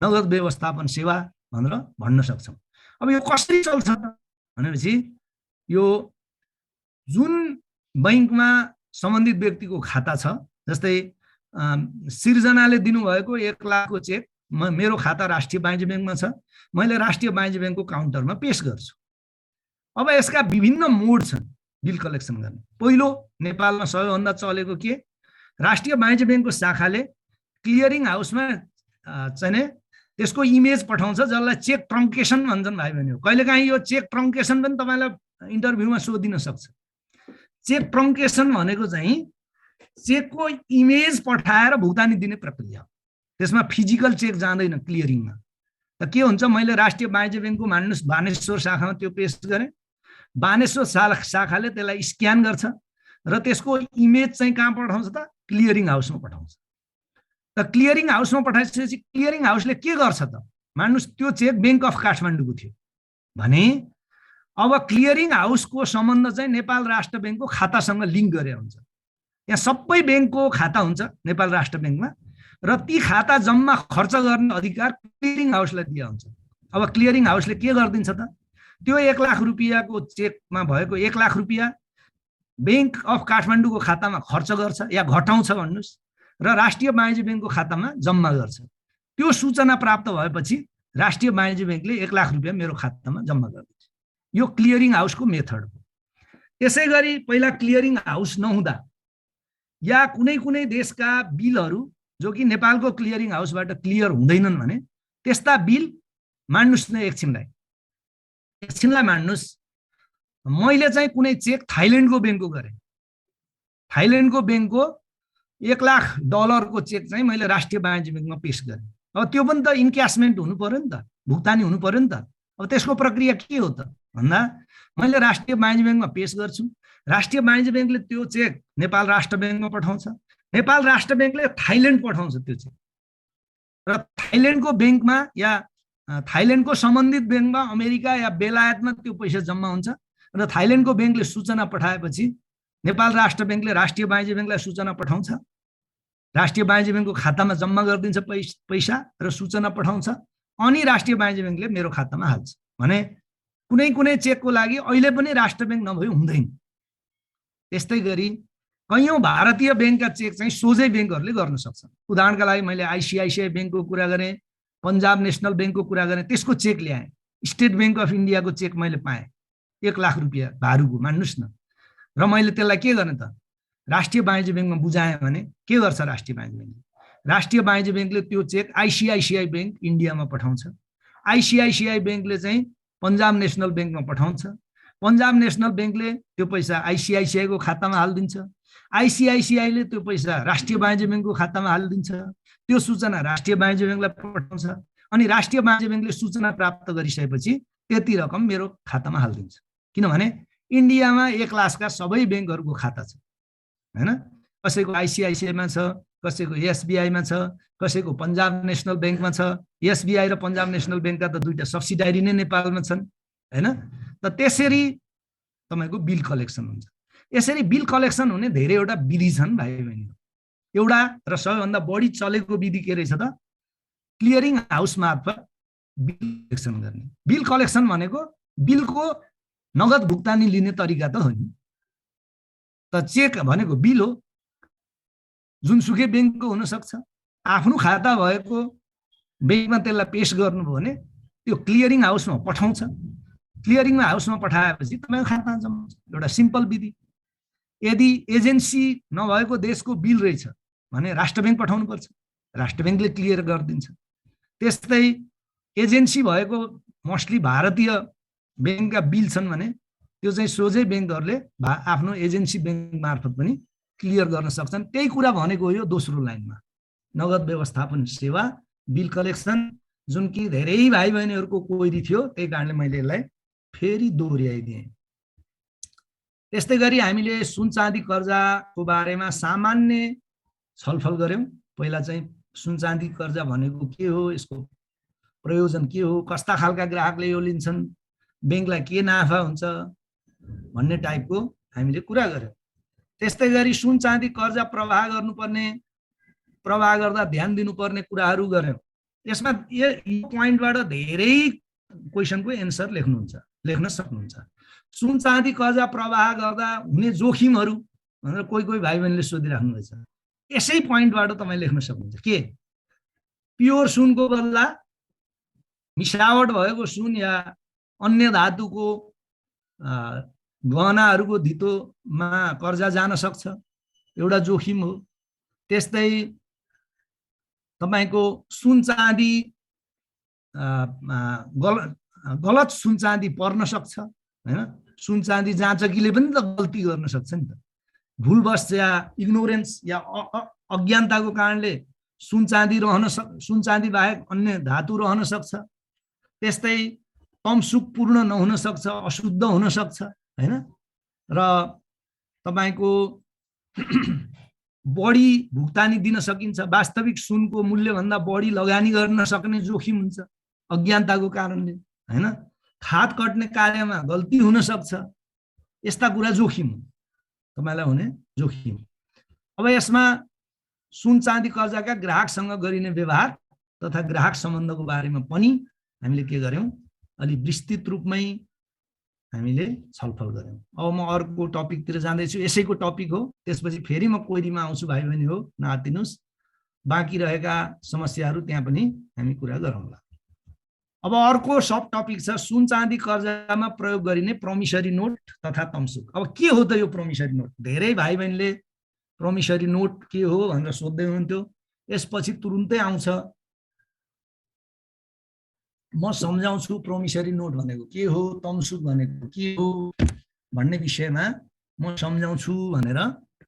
नगद व्यवस्थापन सेवा भनेर भन्न सक्छौँ। अब यो कसरी चल्छ त भनेपछि यो जुन बैंकमा सम्बन्धित व्यक्तिको खाता छ, जस्तै सिर्जनाले दिनुभएको 1 लाखको चेक मेरो खाता राष्ट्रिय वाणिज्य बैंकमा छ, मैले राष्ट्रिय वाणिज्य बैंकको काउन्टरमा पेश गर्छु। अब यसका विभिन्न मोड छन् बिल कलेक्सन गर्ने। पहिलो, नेपालमा सबैभन्दा चलेको के? राष्ट्रिय वाणिज्य बैंकको शाखाले क्लियरिङ हाउसमा चाहिँ त्यसको इमेज पठाउँछ, जसलाई चेक ट्रङ्केसन भन्छन् भाइ बहिनी। कहिलेकाहीँ यो चेक ट्रङ्केसन पनि तपाईँलाई इन्टरभ्यूमा सोधिन सक्छ। चेक ट्रङ्केसन भनेको चाहिँ चेकको इमेज पठाएर भुक्तानी दिने प्रक्रिया हो। त्यसमा फिजिकल चेक जाँदैन क्लियरिङमा। त के हुन्छ? मैले राष्ट्रिय वाणिज्य बैंकको मान्नुहोस् बानेश्वर शाखामा त्यो पेश गरेँ, बानेश्वर शाखाले त्यसलाई स्क्यान गर्छ र त्यसको इमेज चाहिँ कहाँ पठाउँछ त? क्लियरिङ हाउसमा पठाउँछ। त क्लियरिङ हाउसमा पठाएपछि क्लियरिङ हाउसले के गर्छ त? मान्नुहोस् त्यो चेक बैंक अफ काठमाडौँको थियो भने अब क्लियरिङ हाउसको सम्बन्ध चाहिँ नेपाल राष्ट्र बैंकको खातासँग लिङ्क गरे हुन्छ। यहाँ सबै बैंकको खाता हुन्छ नेपाल राष्ट्र बैंकमा र ती खाता जम्मा खर्च गर्ने अधिकार क्लियरिङ हाउसलाई दिया हुन्छ। अब क्लियरिङ हाउसले के गरिदिन्छ त? त्यो 1 लाख रुपियाँको चेकमा भएको 1 लाख रुपियाँ बैंक अफ काठमाडौँको खातामा खर्च गर्छ या घटाउँछ भन्नुहोस् र राष्ट्रिय वाणिज्य बैंकको खातामा जम्मा गर्छ। त्यो सूचना प्राप्त भएपछि राष्ट्रिय वाणिज्य बैंकले 1 लाख रुपियाँ मेरो खातामा जम्मा गर्छ। यो क्लियरिङ हाउसको मेथड हो। त्यसै गरी पहिला क्लियरिङ हाउस नहुँदा या कुनै देशका बिलहरू जो कि नेपालको क्लियरिङ हाउसबाट क्लियर हुँदैनन् भने त्यस्ता बिल मान्नुहोस् न, एकछिनलाई मान्नुहोस्, मैले चाहिँ कुनै चेक थाइल्यान्डको बैंकको गरेँ। थाइल्यान्डको बैंकको $1 लाख को चेक चाहिँ मैले राष्ट्रिय वाणिज्य बैंकमा पेश गरेँ। अब त्यो पनि त इन्क्यासमेन्ट हुनु पर्यो नि त, भुक्तानी हुनु पर्यो नि त। अब त्यसको प्रक्रिया के हो त भन्दा मैले राष्ट्रिय वाणिज्य बैंकमा पेश गर्छु, राष्ट्रिय वाणिज्य बैंकले त्यो चेक नेपाल राष्ट्र बैंकमा पठाउँछ, नेपाल राष्ट्र बैंकले थाइल्यान्ड पठाउँछ त्यो चेक र थाइल्यान्डको बैंकमा या थाइल्यान्डको सम्बन्धित बैंकमा अमेरिका या बेलायतमा त्यो पैसा जम्मा हुन्छ र थाइल्यान्डको बैंकले सूचना पठाएपछि नेपाल राष्ट्र बैंकले राष्ट्रिय वाणिज्य बैंकलाई सूचना पठाउँछ, राष्ट्रिय वाणिज्य बैंकको खातामा जम्मा गरिदिन्छ पैसा र सूचना पठाउँछ, अनि राष्ट्रिय वाणिज्य बैंकले मेरो खातामा हाल्छ। भने कुनै चेकको लागि अहिले पनि राष्ट्र बैंक नभई हुँदैन। त्यस्तै गरी कैयौं भारतीय बैंकका चेक चाहिँ सोझै बैंकहरूले गर्न सक्छन्। उदाहरणका लागि मैले आइसिआइसिआई बैंकको कुरा गरेँ, पन्जाब नेसनल बैंकको कुरा गरेँ, त्यसको चेक ल्याएँ। स्टेट बैंक अफ इन्डियाको चेक मैले पाएँ 1 लाख रुपियाँ भारूको, मान्नुहोस् न। र मैले त्यसलाई के गर्ने त? राष्ट्रिय वाणिज्य बैंकमा बुझाएँ भने के गर्छ राष्ट्रिय वाणिज्य बैंकले? राष्ट्रिय वाणिज्य बैंकले त्यो चेक आइसिआइसिआई बैंक इन्डियामा पठाउँछ, आइसिआइसिआई बैंकले चाहिँ पन्जाब नेसनल बैंकमा पठाउँछ, पन्जाब नेसनल बैंकले त्यो पैसा आइसिआइसिआईको खातामा हालिदिन्छ, आइसिआइसिआईले त्यो पैसा राष्ट्रिय वाणिज्य बैंकको खातामा हालिदिन्छ, त्यो सूचना राष्ट्रिय वाणिज्य बैंकलाई पठाउँछ, अनि राष्ट्रिय वाणिज्य बैंकले सूचना प्राप्त गरिसकेपछि त्यति रकम मेरो खातामा हालिदिन्छ। किनभने इन्डियामा 1 लाखका सबै बैंकहरूको खाता छ हैन। कसैको आइसिआइसिआईमा छ, कसैको एसबिआईमा छ, कसैको पन्जाब नेसनल बैंकमा छ। एसबिआई र पन्जाब नेसनल बैंकका त दुईटा सब्सिडारी नै नेपालमा छन् हैन। त त्यसरी तपाईको बिल कलेक्सन हुन्छ। यसरी बिल कलेक्सन हुने धेरैवटा विधि छन् भाइ बहिनी। एउटा र सबैभन्दा बढी चलेको विधि के रहेछ त? क्लियरिङ हाउस मार्फत बिल कलेक्सन गर्ने। बिल कलेक्सन भनेको बिलको नगद भुक्तानी लिने तरिका त हो नि। त चेक भनेको बिल हो, जुनसुकै बैंकको हुन सक्छ। आफ्नो खाता भएको बैंकमा त्यसलाई पेश गर्नुभयो भने त्यो क्लियरिङ हाउसमा पठाउँछ, क्लियरिङमा हाउसमा पठाएपछि तपाईँको खातामा जम्मा हुन्छ। एउटा सिम्पल विधि। यदि एजेन्सी नभएको देशको बिल रहेछ भने राष्ट्र ब्याङ्क पठाउनुपर्छ, राष्ट्र ब्याङ्कले क्लियर गरिदिन्छ। त्यस्तै एजेन्सी भएको मोस्टली भारतीय ब्याङ्कका बिल छन् भने त्यो चाहिँ सोझै ब्याङ्कहरूले आफ्नो एजेन्सी ब्याङ्क मार्फत पनि क्लियर गर्न सक्छन्। त्यही कुरा भनेको हो यो दोस्रो लाइनमा, नगद व्यवस्थापन सेवा बिल कलेक्सन, जुन कि धेरै भाइ बहिनीहरूको क्वेरी थियो, त्यही कारणले मैले यसलाई फेरि दोहोऱ्याइदिएँ। त्यस्तै गरी हामीले सुन चाँदी कर्जाको बारेमा सामान्य छलफल गऱ्यौँ। पहिला चाहिँ सुन चाँदी कर्जा भनेको के हो, यसको प्रयोजन के हो, कस्ता खालका ग्राहकले यो लिन्छन्, ब्याङ्कलाई के नाफा हुन्छ भन्ने टाइपको हामीले कुरा गऱ्यौँ। त्यस्तै गरी सुन चाँदी कर्जा प्रवाह गर्नुपर्ने, प्रवाह गर्दा ध्यान दिनुपर्ने कुराहरू गऱ्यौँ। यसमा यो पोइन्टबाट धेरै क्वेसनको एन्सर लेख्न सक्नुहुन्छ। सुन चाँदी कर्जा प्रवाह गर्दा हुने जोखिमहरू भनेर कोही कोही भाइ बहिनीले सोधिराख्नु रहेछ। यसै पोइन्टबाट तपाईँ लेख्न सक्नुहुन्छ के प्योर सुनको बदला मिसावट भएको सुन या अन्य धातुको गहनाहरूको धितोमा कर्जा जान सक्छ, एउटा जोखिम हो। त्यस्तै तपाईँको सुन चाँदी गलत सुन चाँदी पर्न सक्छ हैन। सुन चाँदी जाँचकीले पनि त गल्ती गर्न सक्छ नि त, भुलवश या इग्नोरेन्स या अज्ञानताको कारणले सुन चाँदी बाहेक अन्य धातु रहन सक्छ। त्यस्तै तमसुक पूर्ण नहुन सक्छ, अशुद्ध हुन सक्छ हैन। र तपाईको बढी भुक्तानी दिन सकिन्छ, वास्तविक सुनको मूल्यभन्दा बढी लगानी गर्न सक्ने जोखिम हुन्छ अज्ञानताको कारणले हैन। खात कट्ने कार्यमा गल्ती हुन सक्छ, यस्ता कुरा जोखिम हो, तपाईलाई हुने जोखिम। अब यसमा सुन चाँदी कर्जाका ग्राहकसँग गरिने व्यवहार तथा ग्राहक सम्बन्धको बारेमा पनि हामीले के गर्यौं, अलि विस्तृत रूपमै हामीले छलफल गर्यौं। अब म अर्को टपिकतिर जाँदैछु, यसैको टपिक हो, त्यसपछि फेरि म क्वेरीमा आउँछु भाइ बहिनी हो, नआत्तिनुस्। बाँकी रहेका समस्याहरू त्यहाँ पनि हामी कुरा गरौँला। अब अर्को सब टपिक छ सुन चाँदी कर्जामा प्रयोग गरिने प्रोमिसरी नोट तथा तमसुक। अब के हो त यो प्रोमिसरी नोट? धेरै भाइ बहिनीले प्रोमिसरी नोट के हो भनेर सोध्दै हुनुहुन्थ्यो। यसपछि तुरुन्तै आउँछ, म सम्झाउँछु प्रोमिसरी नोट भनेको के हो, तमसुक भनेको के हो भन्ने विषयमा म सम्झाउँछु भनेर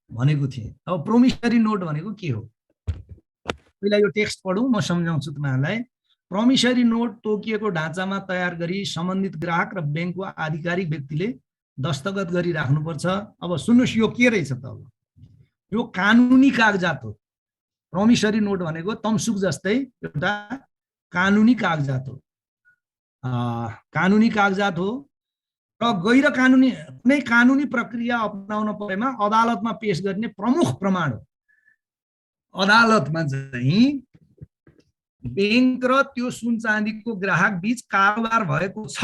भनेको थिएँ। अब प्रोमिसरी नोट भनेको के हो, पहिला यो टेक्स्ट पढौँ, म सम्झाउँछु तपाईहरुलाई। प्रोमिसरी नोट तोकिएको ढाँचामा तयार गरी सम्बन्धित ग्राहक र ब्याङ्कको आधिकारिक व्यक्तिले दस्तखत गरी राख्नुपर्छ। अब सुन्नुस्, यो के रहेछ त? अब यो कानुनी कागजात हो। प्रोमिसरी नोट भनेको तमसुक जस्तै एउटा कानुनी कागजात हो, कानुनी कागजात हो र गैर कानुनी कुनै कानुनी प्रक्रिया अपनाउन परेमा अदालतमा पेश गर्ने प्रमुख प्रमाण हो। अदालतमा चाहिँ ब्याङ्क र त्यो सुन चाँदीको ग्राहक बीच कारोबार भएको छ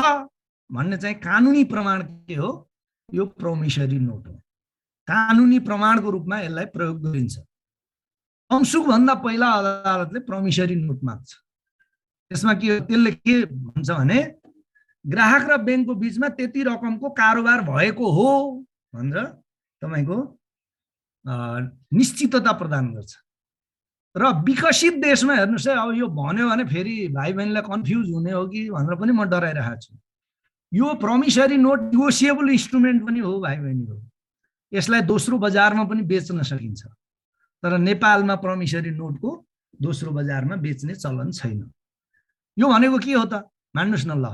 भन्ने चाहिँ कानुनी प्रमाण के हो? यो प्रोमिसरी नोट हो। कानुनी प्रमाणको रूपमा यसलाई प्रयोग गरिन्छ। तमसुक भन्दा पहिला अदालतले प्रोमिसरी नोट माग्छ। त्यसमा के हो, त्यसले के भन्छ भने ग्राहक र ब्याङ्कको बीचमा त्यति रकमको कारोबार भएको हो भनेर तपाईको निश्चितता प्रदान गर्छ। र विकसित देशमा हेर्नुस् है, अब यो भन्यो भने फेरि भाइ बहिनीलाई कन्फ्युज हुने हो कि भनेर पनि म डराइरहेको छु। यो प्रोमिसरी नोट निगोसिएबल इन्स्ट्रुमेन्ट पनि हो भाइ बहिनी हो, यसलाई दोस्रो बजारमा पनि बेच्न सकिन्छ। तर नेपालमा प्रोमिसरी नोटको दोस्रो बजारमा बेच्ने चलन छैन। यो भनेको के हो त मान्नुस् न, ल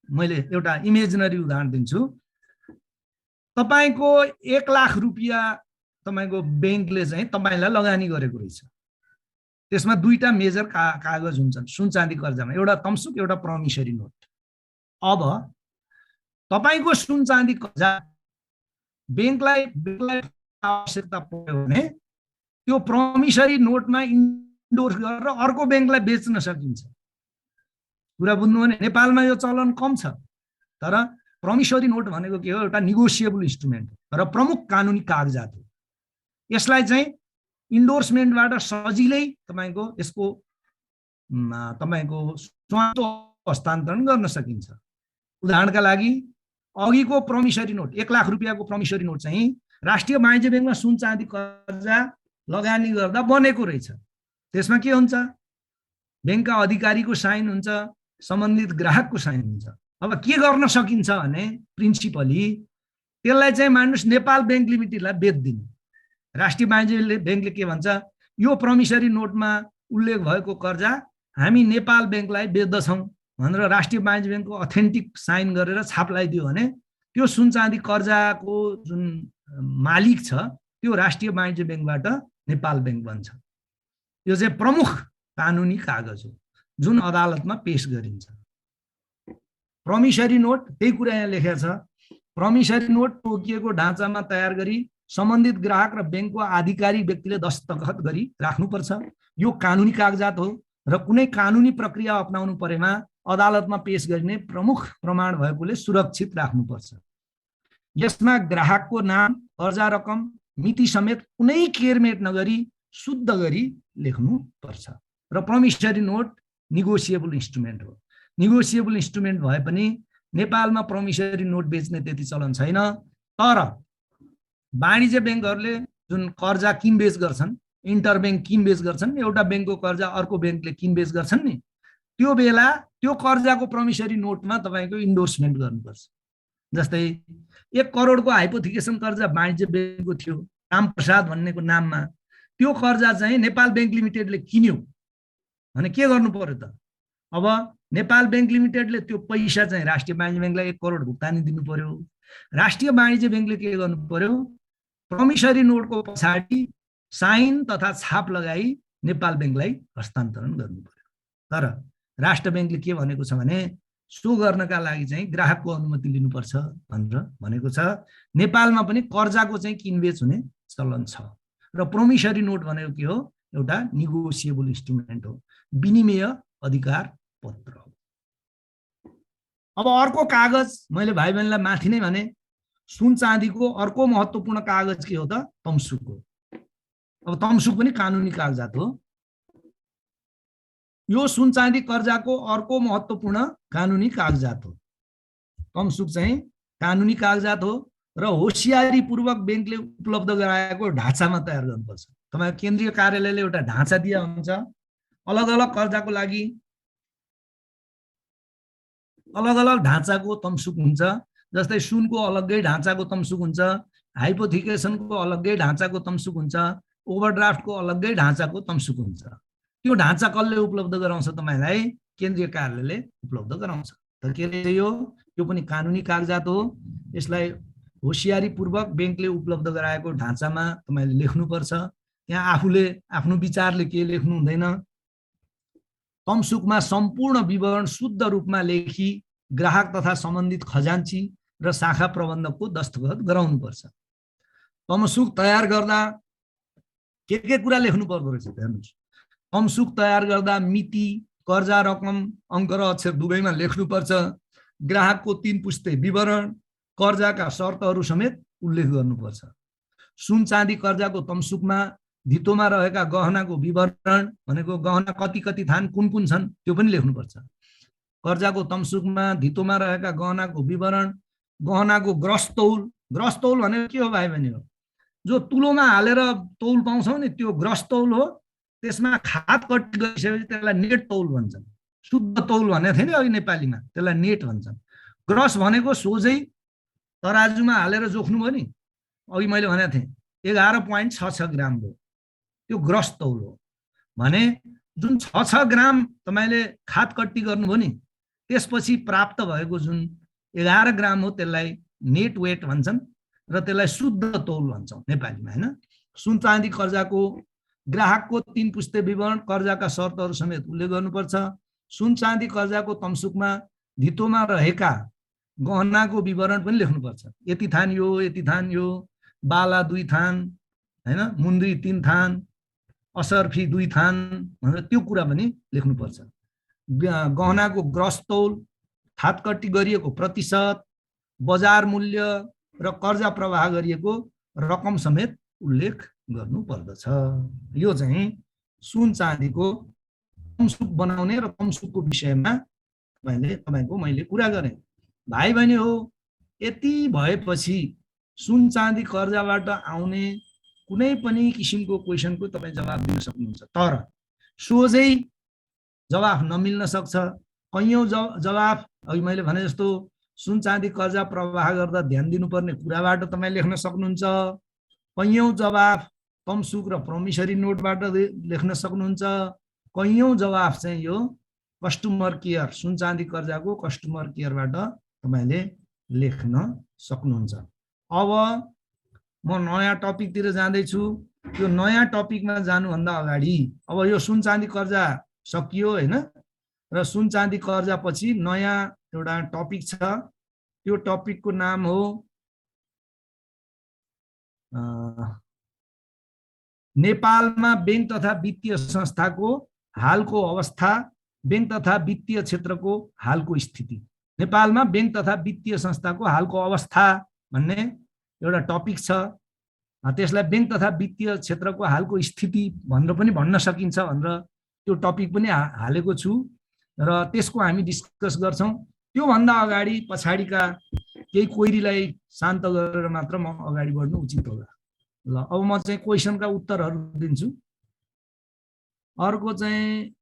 मैले एउटा इमेजिनरी उदाहरण दिन्छु। तपाईको 1 लाख रुपैयाँ तपाईको ब्याङ्कले चाहिँ तपाईलाई लगानी गरेको रहेछ। त्यसमा दुईटा मेजर कागज हुन्छन् सुन चाँदी कर्जामा, एउटा तमसुक एउटा प्रोमिसरी नोट। अब तपाईको सुन चाँदी कर्जा ब्याङ्कलाई आवश्यकता पर्यो भने त्यो प्रोमिसरी नोटमा इन्डोर्स गरेर अर्को ब्याङ्कलाई बेच्न सकिन्छ। कुरा बुझ्नु भने नेपालमा यो चलन कम छ, तर प्रोमिसरी नोट भनेको के हो, एउटा निगोसिएबल इन्स्ट्रुमेन्ट र प्रमुख कानुनी कागजात हो। यसलाई चाहिँ इन्डोर्समेन्टबाट सजिलै तपाईको यसको तपाईको स्वामित्व हस्तान्तरण गर्न सकिन्छ। उदाहरणका लागि अघिको प्रमिसरी नोट 1 लाख रुपियाँको प्रमिसरी नोट चाहिँ राष्ट्रिय वाणिज्य ब्याङ्कमा सुन चाँदी कर्जा लगानी गर्दा बनेको रहेछ। त्यसमा के हुन्छ, ब्याङ्कका अधिकारीको साइन हुन्छ, सम्बन्धित ग्राहकको साइन हुन्छ। अब के गर्न सकिन्छ भने प्रिन्सिपली त्यसलाई चाहिँ मान्नुस् नेपाल ब्याङ्क लिमिटेडलाई बेच्दिनु। राष्ट्रिय वाणिज्य ब्याङ्कले के भन्छ, यो प्रमिसरी नोटमा उल्लेख भएको कर्जा हामी नेपाल ब्याङ्कलाई बेच्दछौँ भनेर राष्ट्रिय वाणिज्य ब्याङ्कको अथेन्टिक साइन गरेर छाप लगाइदियो भने त्यो सुन चाँदी कर्जाको जुन मालिक छ त्यो राष्ट्रिय वाणिज्य ब्याङ्कबाट नेपाल ब्याङ्क बन्छ। यो चाहिँ प्रमुख कानुनी कागज हो जुन अदालतमा पेश गरिन्छ। प्रमिसरी नोट त्यही कुरा यहाँ लेखेको छ, प्रमिसरी नोट तोकिएको ढाँचामा तयार गरी सम्बन्धित ग्राहक र ब्याङ्कको आधिकारिक व्यक्तिले दस्तखत गरी राख्नुपर्छ। यो कानुनी कागजात हो र कुनै कानुनी प्रक्रिया अपनाउनु परेमा अदालतमा पेश गरिने प्रमुख प्रमाण भएकोले सुरक्षित राख्नुपर्छ। यसमा ग्राहकको नाम, कर्जा रकम, मिति समेत कुनै केरमेट नगरी शुद्ध गरी लेख्नुपर्छ। र प्रमिसरी नोट निगोसिएबल इन्स्ट्रुमेन्ट हो। निगोसिएबल इन्स्ट्रुमेन्ट भए पनि नेपालमा प्रमिसरी नोट बेच्ने त्यति चलन छैन। तर वाणिज्य ब्याङ्कहरूले जुन कर्जा किनबेच गर्छन्, इन्टर ब्याङ्क किनबेच गर्छन्, एउटा ब्याङ्कको कर्जा अर्को ब्याङ्कले किनबेच गर्छन् नि, त्यो बेला त्यो कर्जाको प्रमिसरी नोटमा तपाईँको इन्डोर्समेन्ट गर्नुपर्छ। जस्तै 1 करोडको हाइपोथिकेसन कर्जा वाणिज्य ब्याङ्कको थियो रामप्रसाद भन्नेको नाममा, त्यो कर्जा चाहिँ नेपाल ब्याङ्क लिमिटेडले किन्यो भने के गर्नु पर्यो त? अब नेपाल ब्याङ्क लिमिटेडले त्यो पैसा चाहिँ राष्ट्रिय वाणिज्य ब्याङ्कलाई 1 करोड भुक्तानी दिनु पर्यो। राष्ट्रिय वाणिज्य ब्याङ्कले के गर्नु पर्यो, प्रमिसरी नोटको पछाडि साइन तथा छाप लगाई नेपाल ब्याङ्कलाई हस्तान्तरण गर्नु पर्यो। तर राष्ट्र ब्याङ्कले के भनेको छ भने सो गर्नका लागि चाहिँ ग्राहकको अनुमति लिनुपर्छ भनेर भनेको छ। नेपालमा पनि कर्जाको चाहिँ किनबेच हुने चलन छ र प्रोमिसरी नोट भनेको के हो, एउटा निगोसिएबल इन्स्ट्रुमेन्ट हो, विनिमय अधिकार पत्र हो। अब अर्को कागज मैले भाइ बहिनीलाई माथि नै भने सुन चाँदीको अर्को महत्त्वपूर्ण कागज के हो त, तमसुक हो। अब तमसुक पनि कानुनी कागजात हो। यो सुन चाँदी कर्जाको अर्को महत्त्वपूर्ण कानुनी कागजात हो। तमसुक चाहिँ कानुनी कागजात हो र होसियारी पूर्वक ब्याङ्कले उपलब्ध गराएको ढाँचामा तयार गर्नुपर्छ। तपाईको केन्द्रीय कार्यालयले एउटा ढाँचा दिया हुन्छ, अलग अलग कर्जाको लागि अलग अलग ढाँचाको तमसुक हुन्छ। जस्तै सुनको अलग्गै ढाँचाको तमसुक हुन्छ, हाइपोथिकेसनको अलग्गै ढाँचाको तमसुक हुन्छ, ओभरड्राफ्टको अलग्गै ढाँचाको तमसुक हुन्छ। त्यो ढाँचा कसले उपलब्ध गराउँछ तपाईलाई? केन्द्रीय कार्यालयले उपलब्ध गराउँछ। त के रे यो पनि कानुनी कागजात हो। यसलाई होसियारी पूर्वक ब्याङ्कले उपलब्ध गराएको ढाँचामा तपाईले लेख्नुपर्छ। यहाँ आफूले आफ्नो विचारले के लेख्नु हुँदैन। तमसुकमा सम्पूर्ण विवरण शुद्ध रूपमा लेखी ग्राहक तथा सम्बन्धित खजान्ची र शाखा प्रबन्धकको दस्तखत गराउनुपर्छ। तमसुक तयार गर्दा के कुरा लेख्नु पर्दो रहेछ हेर्नुस्। तमसुक तयार गर्दा मिति, कर्जा रकम, अङ्क र अक्षर दुवैमा लेख्नुपर्छ। ग्राहकको 3 पुस्ते विवरण, कर्जाका शर्तहरू समेत उल्लेख गर्नुपर्छ। सुन चाँदी कर्जाको तमसुकमा धितोमा रहेका गहनाको विवरण भनेको गहना कति कति थान कुन कुन छन् त्यो पनि लेख्नुपर्छ। कर्जाको तमसुकमा धितोमा रहेका गहनाको विवरण, गहनाको ग्रस तौल भनेको के हो भाइ बहिनी हो, जो तुलोमा हालेर तौल पाउँछौँ नि त्यो ग्रस तौल हो। त्यसमा खात कट गरिसकेपछि त्यसलाई नेट तौल भन्छन्। शुद्ध तौल भनेको थियो नि अघि नेपालीमा, त्यसलाई नेट भन्छन्। ग्रस भनेको सोझै तराजुमा हालेर जोख्नु भयो नि, अघि मैले भनेको थिएँ 11.66 ग्राम हो, त्यो ग्रस तौल हो। भने जुन 6 ग्राम तपाईँले खात कट्टी गर्नुभयो नि त्यसपछि प्राप्त भएको जुन 11 ग्राम हो त्यसलाई नेट वेट भन्छन् र त्यसलाई शुद्ध तौल भन्छौँ नेपालीमा हैन। सुन चाँदी कर्जाको ग्राहकको 3 पुस्ते विवरण, कर्जाका शर्तहरू समेत उल्लेख गर्नुपर्छ। सुन चाँदी कर्जाको तमसुकमा धितोमा रहेका गहनाको विवरण पनि लेख्नुपर्छ। यति थान यो, यति थान यो, बाला 2 थान हैन, मुन्द्री 3 थान, असरफी 2 थान भनेर त्यो कुरा पनि लेख्नुपर्छ। गहनाको ग्रस तौल, खातकट्टी गरिएको प्रतिशत, बजार मूल्य र कर्जा प्रवाह गरिएको रकम समेत उल्लेख गर्नु पर्दछ। यो चाहिँ सुन चाँदीको तमसुक बनाउने र तमसुकको विषयमा मैले कुरा गरेँ। भाइ बहिनी हो, यति भएपछि सुन चाँदी कर्जाबाट आउने कुनै पनि किसिमको क्वेसनको तपाईँ जवाब दिन सक्नुहुन्छ। तर सोझै जवाफ नमिल्न सक्छ। कैयौँ जवाफ अघि मैले भने जस्तो सुन चाँदी कर्जा प्रवाह गर्दा ध्यान दिनुपर्ने कुराबाट तपाईँ लेख्न सक्नुहुन्छ। कैयौँ जवाफ तमसुक र प्रोमिसरी नोटबाट लेख्न सक्नुहुन्छ। कैयौँ जवाफ चाहिँ यो कस्टमर केयर, सुन चाँदी कर्जाको कस्टमर केयरबाट तपाईँले लेख्न सक्नुहुन्छ। अब म नयाँ टपिकतिर जाँदैछु। यो नयाँ टपिकमा जानुभन्दा अगाडि अब यो सुन चाँदी कर्जा सकियो हैन, र सुन चाँदी कर्जा पछि नयाँ एउटा टपिक छ। त्यो टपिकको नाम हो नेपालमा बैंक तथा वित्तीय संस्थाको हालको अवस्था, बैंक तथा वित्तीय क्षेत्रको हालको स्थिति। नेपालमा बैंक तथा वित्तीय संस्थाको हालको अवस्था भन्ने एउटा टपिक छ। त्यसलाई बैंक तथा वित्तीय क्षेत्रको हालको स्थिति भनेर पनि भन्न सकिन्छ भनेर त्यो टपिक पनि हालेको छु र त्यसको हामी डिस्कस गर्छौं। त्योभन्दा अगाडि पछाडिका केही क्वेरीलाई शान्त गरेर मात्र म अगाडि बढ्नु उचित होला। ल अब म चाहिँ क्वेसनका उत्तरहरू दिन्छु। अर्को चाहिँ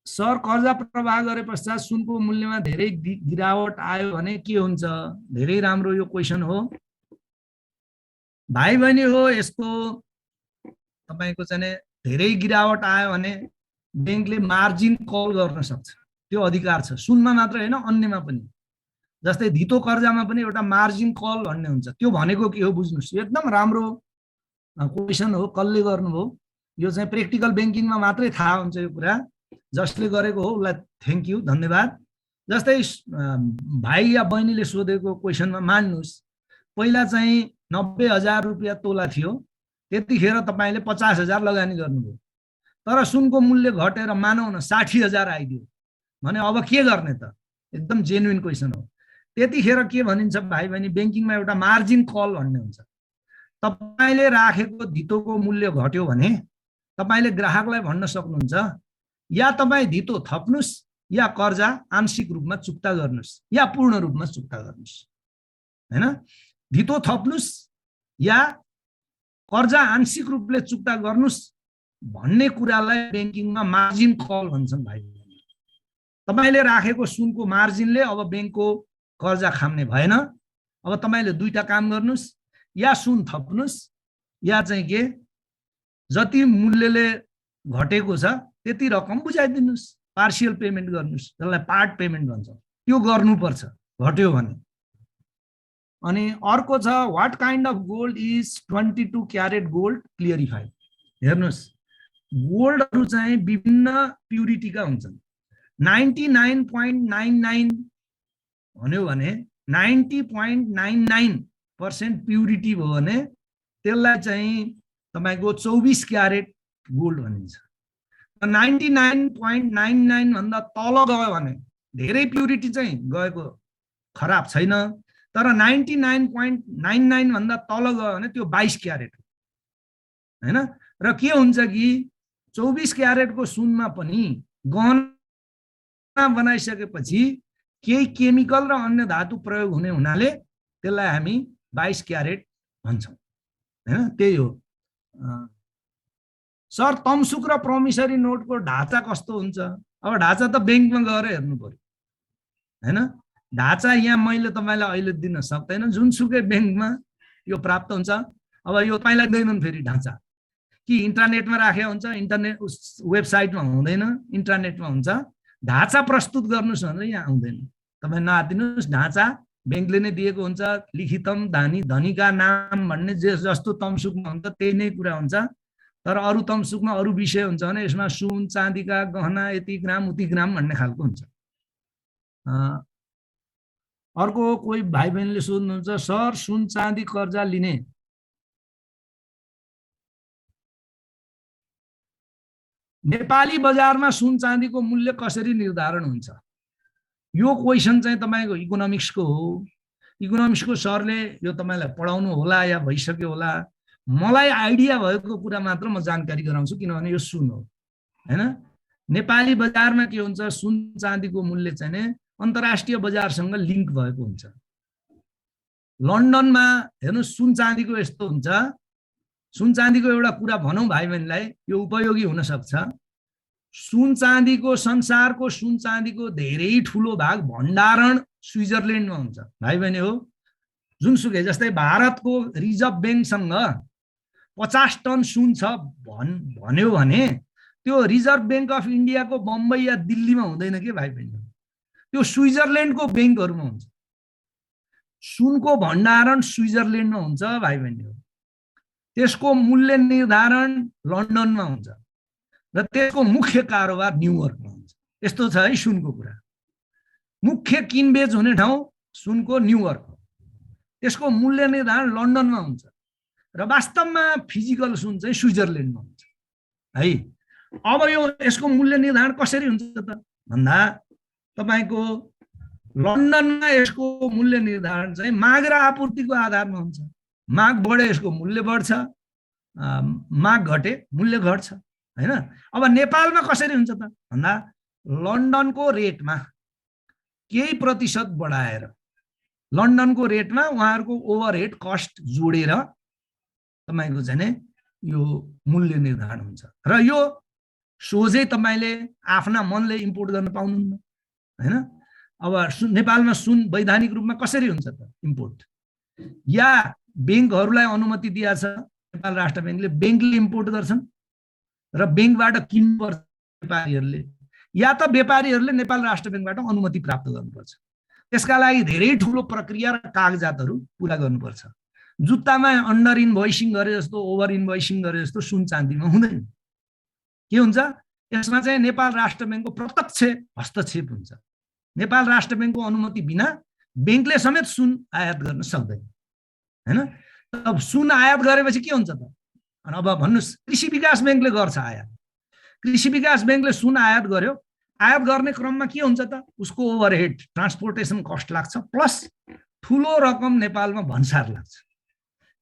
सर, कर्जा प्रवाह गरे पश्चात सुनको मूल्यमा धेरै गिरावट आयो भने के हुन्छ? धेरै राम्रो यो क्वेसन हो भाइ बहिनी हो। यसको तपाईको चाहिँ धेरै गिरावट आयो भने बैंकले मार्जिन कल गर्न सक्छ। त्यो अधिकार छ, सुनमा मात्र हैन अन्यमा पनि। जस्तै धितो कर्जामा पनि एउटा मार्जिन कल भन्ने हुन्छ। त्यो भनेको के हो बुझ्नुस्। एकदम राम्रो क्वेसन हो, कसले गर्नुभयो। यो चाहिँ प्र्याक्टिकल बैंकिङमा मात्रै थाहा हुन्छ यो कुरा। जसले गरेको हो उसलाई थ्याङ्क यू, धन्यवाद। जस्तै भाइ या बहिनीले सोधेको क्वेसनमा मान्नुस् पहिला चाहिँ 90,000 रुपियाँ तोला थियो, त्यतिखेर तपाईले 50,000 लगानी गर्नुभयो। तर सुनको मूल्य घटेर मानौ न 60,000 आइदियो भने अब के गर्ने त? एकदम जेन्युइन क्वेसन हो। त्यतिखेर के भनिन्छ भाइ बहिनी, बैंकिङमा एउटा मार्जिन कल भन्ने हुन्छ। तपाईले राखेको धितोको मूल्य घट्यो भने तपाईले ग्राहकलाई भन्न सक्नुहुन्छ या तपाईँ धितो थप्नुस् या कर्जा आंशिक रूपमा चुक्ता गर्नुस् या पूर्ण रूपमा चुक्ता गर्नुस्, हैन? धितो थप्नुस् या कर्जा आंशिक रूपले चुक्ता गर्नुस् भन्ने कुरालाई बैंकिङमा मार्जिन कल भन्छन् भाइ। तपाईले राखेको सुनको मार्जिनले अब बैंकको कर्जा खाम्ने भएन। अब तपाईले दुईटा काम गर्नुस्, या सुन थप्नुस् या चाहिँ के जति मूल्यले घटेको छ त्यति रकम बुझाइदिनुस्, पार्शियल पेमेन्ट गर्नुस्, त्यसलाई पार्ट पेमेन्ट भन्छ। त्यो गर्नुपर्छ घट्यो भने। अनि अर्को छ what kind of gold is 22 carrot gold clarify. हेर्नुस्, गोल्डहरु चाहिँ विभिन्न प्युरिटीका हुन्छन्। 99.99 भन्यो भने 90.99% प्युरिटी भयो भने त्यसलाई चाहिँ तपाईको 24 क्यारेट गोल्ड भनिन्छ। 99.99 भन्दा तल गयो भने धेरै प्युरिटी चाहिँ गएको खराब छैन। तर 99.99 भन्दा तल गयो भने त्यो 22 क्यारेट हो, हैन? र के हुन्छ कि 24 क्यारेटको सुनमा पनि गहना बनाइसकेपछि केही केमिकल र अन्य धातु प्रयोग हुने हुनाले त्यसलाई हामी 22 क्यारेट भन्छौं, हैन? त्यही हो। सर, तमसुक र प्रोमिसरी नोटको ढाँचा कस्तो हुन्छ? अब ढाँचा त बैंकमा गएर हेर्नु पर्यो, हैन? ढाँचा यहाँ मैले तपाईलाई अहिले दिन सक्दैन। जुनसुकै बैंकमा यो प्राप्त हुन्छ। अब यो तपाईलाई दिदैनन् फेरि ढाँचा कि इन्टरनेटमा राखेको हुन्छ, इन्टरनेट वेबसाइटमा हुँदैन, इन्टरनेटमा हुन्छ। ढाँचा प्रस्तुत गर्नुस् भनेर यहाँ आउँदैन। तपाई नआतिनुस्, ढाँचा बैंकले नै दिएको हुन्छ। लिखितम धनीका नाम भन्ने जस्तो तमसुकमा हुन्छ त्यही नै कुरा हुन्छ। तर अरु तमसुकमा अरु विषय हुन्छ भने यसमा सुन चाँदीका गहना यति ग्राम उति ग्राम भन्ने खालको हुन्छ। अर्को कोही भाइ बहिनीले सोध्नुहुन्छ सर, सुन चाँदी कर्जा लिने नेपाली बजारमा सुन चाँदीको मूल्य कसरी निर्धारण हुन्छ? यो क्वेसन चाहिँ तपाईको इकोनोमिक्सको हो। इकोनोमिक्सको सरले यो तपाईलाई पढाउनु होला या भइसक्यो होला। मलाई आइडिया भएको कुरा मात्र म जानकारी गराउँछु, किनभने यो सुन हो, हैन? नेपाली बजारमा के हुन्छ, सुन चाँदीको मूल्य चाहिँ अन्तर्राष्ट्रिय बजारसँग लिङ्क भएको हुन्छ। लन्डनमा हेर्नु सुन चाँदीको यस्तो हुन्छ, सुन चाँदीको एउटा कुरा भनौँ भाइ बहिनीलाई, यो उपयोगी हुन सक्छ। सुन चाँदीको संसारको सुन चाँदीको धेरै ठुलो भाग भण्डारण स्विजरल्यान्डमा हुन्छ भाइ बहिनी हो। जुनसुकै जस्तै भारतको रिजर्भ ब्याङ्कसँग 50 टन सुन छ भन्यो भने त्यो रिजर्भ ब्याङ्क अफ इन्डियाको बम्बई या दिल्लीमा हुँदैन के भाइ बहिनी, त्यो स्विजरल्यान्डको ब्याङ्कहरूमा हुन्छ। सुनको भण्डारण स्विजरल्यान्डमा हुन्छ भाइ बहिनी हो। त्यसको मूल्य निर्धारण लन्डनमा हुन्छ र त्यसको मुख्य कारोबार न्युयोर्कमा हुन्छ। यस्तो छ है सुनको कुरा। मुख्य किनबेच हुने ठाउँ सुनको न्युयोर्क हो, त्यसको मूल्य निर्धारण लन्डनमा हुन्छ र वास्तवमा फिजिकल सुन चाहिँ स्विजरल्यान्डमा हुन्छ है। अब यो यसको मूल्य निर्धारण कसरी हुन्छ त भन्दा तपाईको लन्डनमा यसको मूल्य निर्धारण चाहिँ माग र आपूर्तिको आधारमा हुन्छ। माग बढे यसको मूल्य बढ्छ, माग घटे मूल्य घट्छ हैन। अब नेपालमा कसरी हुन्छ त भन्दा लन्डनको रेटमा केही प्रतिशत बढाएर लन्डनको रेटमा उहाँहरूको ओभरहेड कस्ट जोडेर तपाईको चाहिँ यो मूल्य निर्धारण हुन्छ र यो सोझै तपाईले आफ्ना मनले इम्पोर्ट गर्न पाउनुहुन्न हैन। अब नेपालमा सुन वैधानिक रूपमा कसरी हुन्छ त इम्पोर्ट, या ब्याङ्कहरूलाई अनुमति दिया छ नेपाल राष्ट्र ब्याङ्कले, ब्याङ्कले इम्पोर्ट गर्छन् र ब्याङ्कबाट किन्नुपर्छ व्यापारीहरूले, या त व्यापारीहरूले नेपाल राष्ट्र ब्याङ्कबाट अनुमति प्राप्त गर्नुपर्छ। त्यसका लागि धेरै ठुलो प्रक्रिया र कागजातहरू पुरा गर्नुपर्छ। जुत्तामा अन्डर इन्भोइसिङ गरे जस्तो, ओभर इन्भोइसिङ गरे जस्तो सुन चाँदीमा हुँदैन। के हुन्छ यसमा चाहिँ नेपाल राष्ट्र ब्याङ्कको प्रत्यक्ष हस्तक्षेप हुन्छ। नेपाल राष्ट्र ब्याङ्कको अनुमति बिना ब्याङ्कले समेत सुन आयात गर्न सक्दैन हैन। अब सुन आयात गरेपछि के हुन्छ त, अब भन्नुस् कृषि विकास ब्याङ्कले गर्छ आयात, कृषि विकास ब्याङ्कले सुन आयात गर्यो, आयात गर्ने क्रममा के हुन्छ त उसको ओभरहेड ट्रान्सपोर्टेसन कस्ट लाग्छ, प्लस ठुलो रकम नेपालमा भन्सार लाग्छ।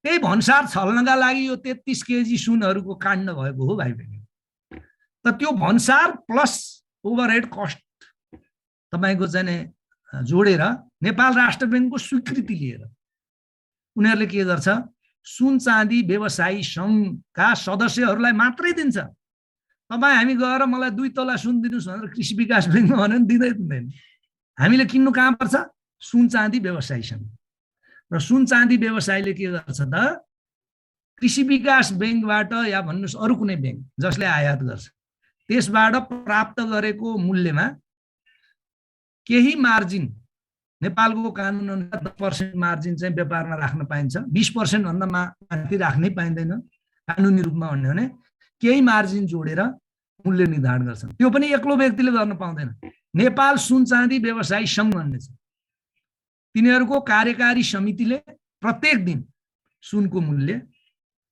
त्यही भन्सार छल्नका लागि यो 33 केजी सुनहरूको काण्ड भएको हो भाइ बहिनी। त त्यो भन्सार प्लस ओभरहेड कस्ट तपाईको चाहिँ जोडेर नेपाल राष्ट्र ब्याङ्कको स्वीकृति लिएर उनीहरूले के गर्छ, सुन चाँदी व्यवसायी सङ्घका सदस्यहरूलाई मात्रै दिन्छ। तपाईँ हामी गएर मलाई 2 तोला सुन दिनुहोस् भनेर कृषि विकास ब्याङ्कमा भनेर दिँदैन। हामीले किन्नु कहाँ पर्छ, सुन चाँदी व्यवसायी सङ्घ। र सुन चाँदी व्यवसायीले के गर्छ त कृषि विकास ब्याङ्कबाट या भन्नुहोस् अरू कुनै ब्याङ्क जसले आयात गर्छ त्यसबाट प्राप्त गरेको मूल्यमा केही मार्जिन, नेपालको कानुन अनुसार 10% मार्जिन चाहिँ व्यापारमा राख्न पाइन्छ, 20% भन्दा माथि राख्नै पाइँदैन कानुनी रूपमा भन्यो भने। केही मार्जिन जोडेर मूल्य निर्धारण गर्छन्, त्यो पनि एक्लो व्यक्तिले गर्न पाउँदैन। नेपाल सुन चाँदी व्यवसायी सङ्घ भन्ने छ, तिनीहरूको कार्यकारी समितिले प्रत्येक दिन सुनको मूल्य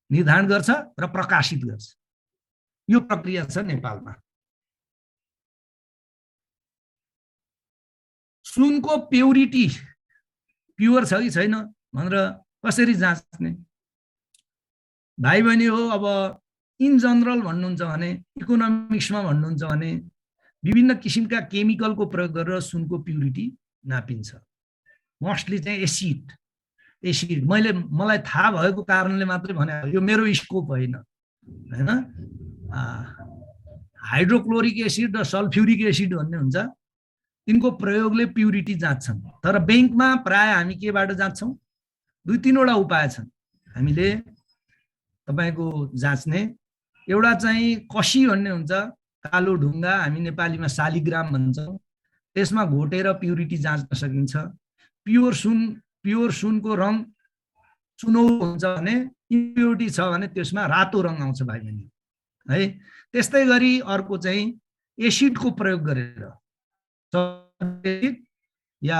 निर्धारण गर्छ र प्रकाशित गर्छ। यो प्रक्रिया छ नेपालमा। सुनको प्युरिटी प्युर छ कि छैन भनेर कसरी जाँच्ने भाइ बहिनी हो। अब इन जनरल भन्नुहुन्छ भने, इकोनोमिक्समा भन्नुहुन्छ भने विभिन्न किसिमका केमिकलको प्रयोग गरेर सुनको प्युरिटी नापिन्छ। मोस्टली चाहिँ एसिड मलाई थाहा भएको कारणले मात्रै भने, यो मेरो स्कोप होइन हैन। हाइड्रोक्लोरिक एसिड र सल्फ्युरिक एसिड भन्ने हुन्छ, तिनको प्रयोगले प्युरिटी जाँच्छन्। तर ब्याङ्कमा प्राय हामी केबाट जाँच्छौँ, 2-3 वटा उपाय छन् हामीले तपाईको जाँच्ने। एउटा चाहिँ कसी भन्ने हुन्छ, कालो ढुङ्गा, हामी नेपालीमा शालिग्राम भन्छौँ, त्यसमा घोटेर प्युरिटी जाँच्न सकिन्छ। प्योर सुनको रङ सुनौलो हुन्छ भने, इम्प्युरिटी छ भने त्यसमा रातो रङ आउँछ भाइ बहिनी है। त्यस्तै गरी अर्को चाहिँ एसिडको प्रयोग गरेर, या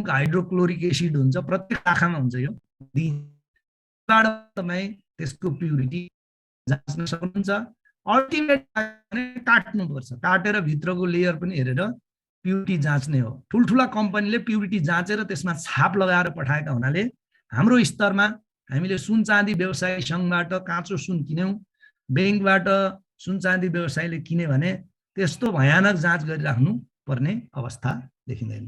हाइड्रोक्लोरिक एसिड हुन्छ, प्रत्येक शाखामा हुन्छ, यो दिनबाट तपाईँ त्यसको प्युरिटी जाँच्न सक्नुहुन्छ। अल्टिमेट काट्नुपर्छ, काटेर भित्रको लेयर पनि हेरेर प्युरिटी जाँच्ने हो। ठुल्ठुला कम्पनीले प्युरिटी जाँचेर त्यसमा छाप लगाएर पठाएका हुनाले हाम्रो स्तरमा हामीले सुन चाँदी व्यवसायी सङ्घबाट काँचो सुन किन्यौँ, ब्याङ्कबाट सुन चाँदी व्यवसायीले किने भने त्यस्तो भयानक जाँच गरिराख्नु पर्ने अवस्था देखिँदैन।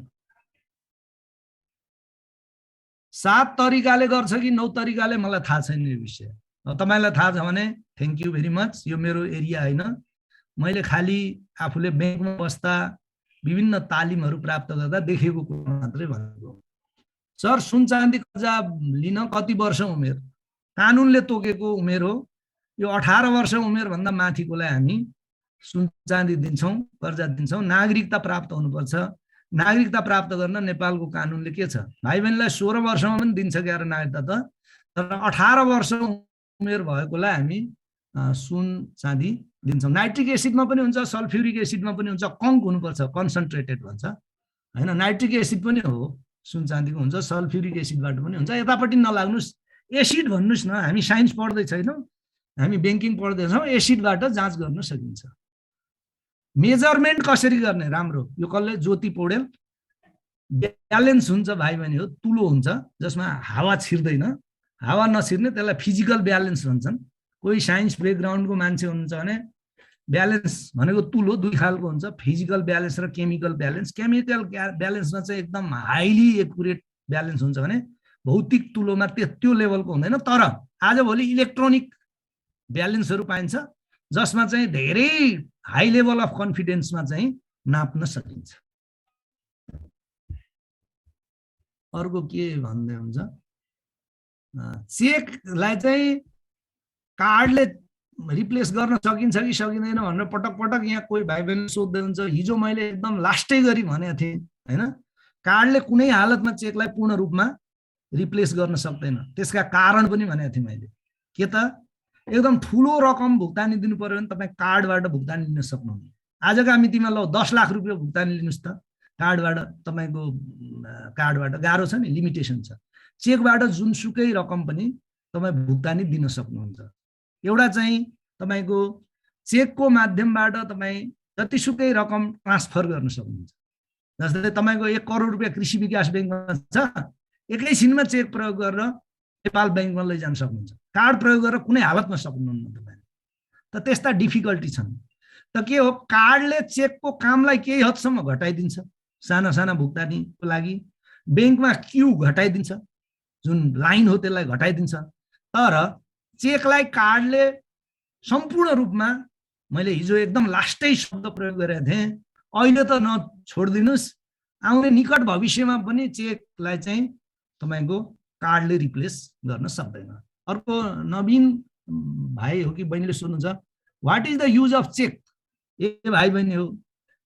7 तरिकाले गर्छ कि 9 तरिकाले मलाई थाहा छैन यो विषय। तपाईलाई थाहा छ भने थ्यांक यू भेरी मच। यो मेरो एरिया हैन। मैले खाली आफूले बैंकमा बस्दा विभिन्न तालिमहरू प्राप्त गर्दा देखेको कुरा मात्रै भनेको। सर सुन चाँदी कर्जा लिन कति वर्ष उमेर? कानुनले तोकेको उमेर हो यो। 18 वर्ष उमेर भन्दा माथिकोलाई हामी सुन चाँदी दिन्छौं, कर्जा दिन्छौं। नागरिकता प्राप्त हुनुपर्छ। नागरिकता प्राप्त गर्न नेपालको कानुनले के छ, भाइ बहिनीलाई 16 वर्षमा पनि दिन्छ क्यारे नागरिकता त, तर 18 वर्ष उमेर भएकोलाई हामी सुन चाँदी दिन्छौं। नाइट्रिक एसिडमा पनि हुन्छ, सल्फ्युरिक एसिडमा पनि हुन्छ। कङ्क हुनुपर्छ, कन्सन्ट्रेटेड भन्छ हैन। नाइट्रिक एसिड पनि हो सुन चाँदीको हुन्छ, सल्फ्युरिक एसिडबाट पनि हुन्छ। यतापट्टि नलाग्नुस्, एसिड भन्नुस् न। हामी साइन्स पढ्दै छैनौं, हामी बैंकिङ पढ्दैछौँ। एसिडबाट जाँच गर्न सकिन्छ। मेजरमेन्ट कसरी गर्ने? राम्रो, यो कसले? ज्योति पौडेल। ब्यालेन्स हुन्छ भाइ बहिनी हो, तुलो हुन्छ जसमा हावा छिर्दैन। हावा नछिर्ने त्यसलाई फिजिकल ब्यालेन्स भन्छन्। कोही साइन्स ब्याकग्राउन्डको मान्छे हुनुहुन्छ भने ब्यालेन्स भनेको तुलो दुई खालको हुन्छ, फिजिकल ब्यालेन्स र केमिकल ब्यालेन्स। केमिकल ब्यालेन्समा चाहिँ एकदम हाइली एक्युरेट ब्यालेन्स हुन्छ भने भौतिक तुलोमा त्यो लेभलको हुँदैन। तर आजभोलि इलेक्ट्रोनिक ब्यालेन्सहरू पाइन्छ जसमा चाहिँ धेरै हाई लेभल अफ कन्फिडेन्समा चाहिँ नाप्न सकिन्छ। अर्को के भन्दै हुन्छ, चेकलाई चाहिँ कार्डले रिप्लेस गर्न सकिन्छ कि सकिँदैन भनेर पटक पटक यहाँ कोही भाइ बहिनी सोध्दै हुन्छ। हिजो मैले एकदम लास्टै गरी भनेको थिएँ हैन, कार्डले कुनै हालतमा चेकलाई पूर्ण रूपमा रिप्लेस गर्न सक्दैन। त्यसका कारण पनि भनेको थिएँ मैले। के त, एकदम ठुलो रकम भुक्तानी दिनु पर्यो भने तपाईँ कार्डबाट भुक्तानी लिन सक्नुहुन्न। आजका मितिमा ल 10 लाख रुपियाँ भुक्तानी लिनुस् त कार्डबाट, तपाईको कार्डबाट गाह्रो छ नि, लिमिटेसन छ। चेकबाट जुनसुकै रकम पनि तपाईँ भुक्तानी दिन सक्नुहुन्छ। एउटा चाहिँ तपाईको चेकको माध्यमबाट तपाईँ जतिसुकै रकम ट्रान्सफर गर्न सक्नुहुन्छ। जस्तै तपाईको 1 करोड रुपियाँ कृषि विकास बैंकमा छ, एकैछिनमा चेक प्रयोग गरेर नेपाल बैंकमा लैजान सक्नुहुन्छ। कार्ड प्रयोग गरेर कुनै हालतमा सक्नुहुन्न तपाईँ। त त्यस्ता डिफिकल्टी छन्। त के हो, कार्डले चेकको कामलाई केही हदसम्म घटाइदिन्छ, साना साना भुक्तानीको लागि। बैंकमा क्यू घटाइदिन्छ, जुन लाइन हो त्यसलाई घटाइदिन्छ। तर चेकलाई कार्डले सम्पूर्ण रूपमा, मैले हिजो एकदम लास्टै शब्द प्रयोग गरेको थिएँ, अहिले त नछोडिदिनुस्, आउने निकट भविष्यमा पनि चेकलाई चाहिँ तपाईको कार्डले रिप्लेस गर्न सक्दैन। अर्को नवीन भाइ हो कि बहिनीले सोध्नुहुन्छ, what is the use of cheque? ए भाइ बहिनी हो,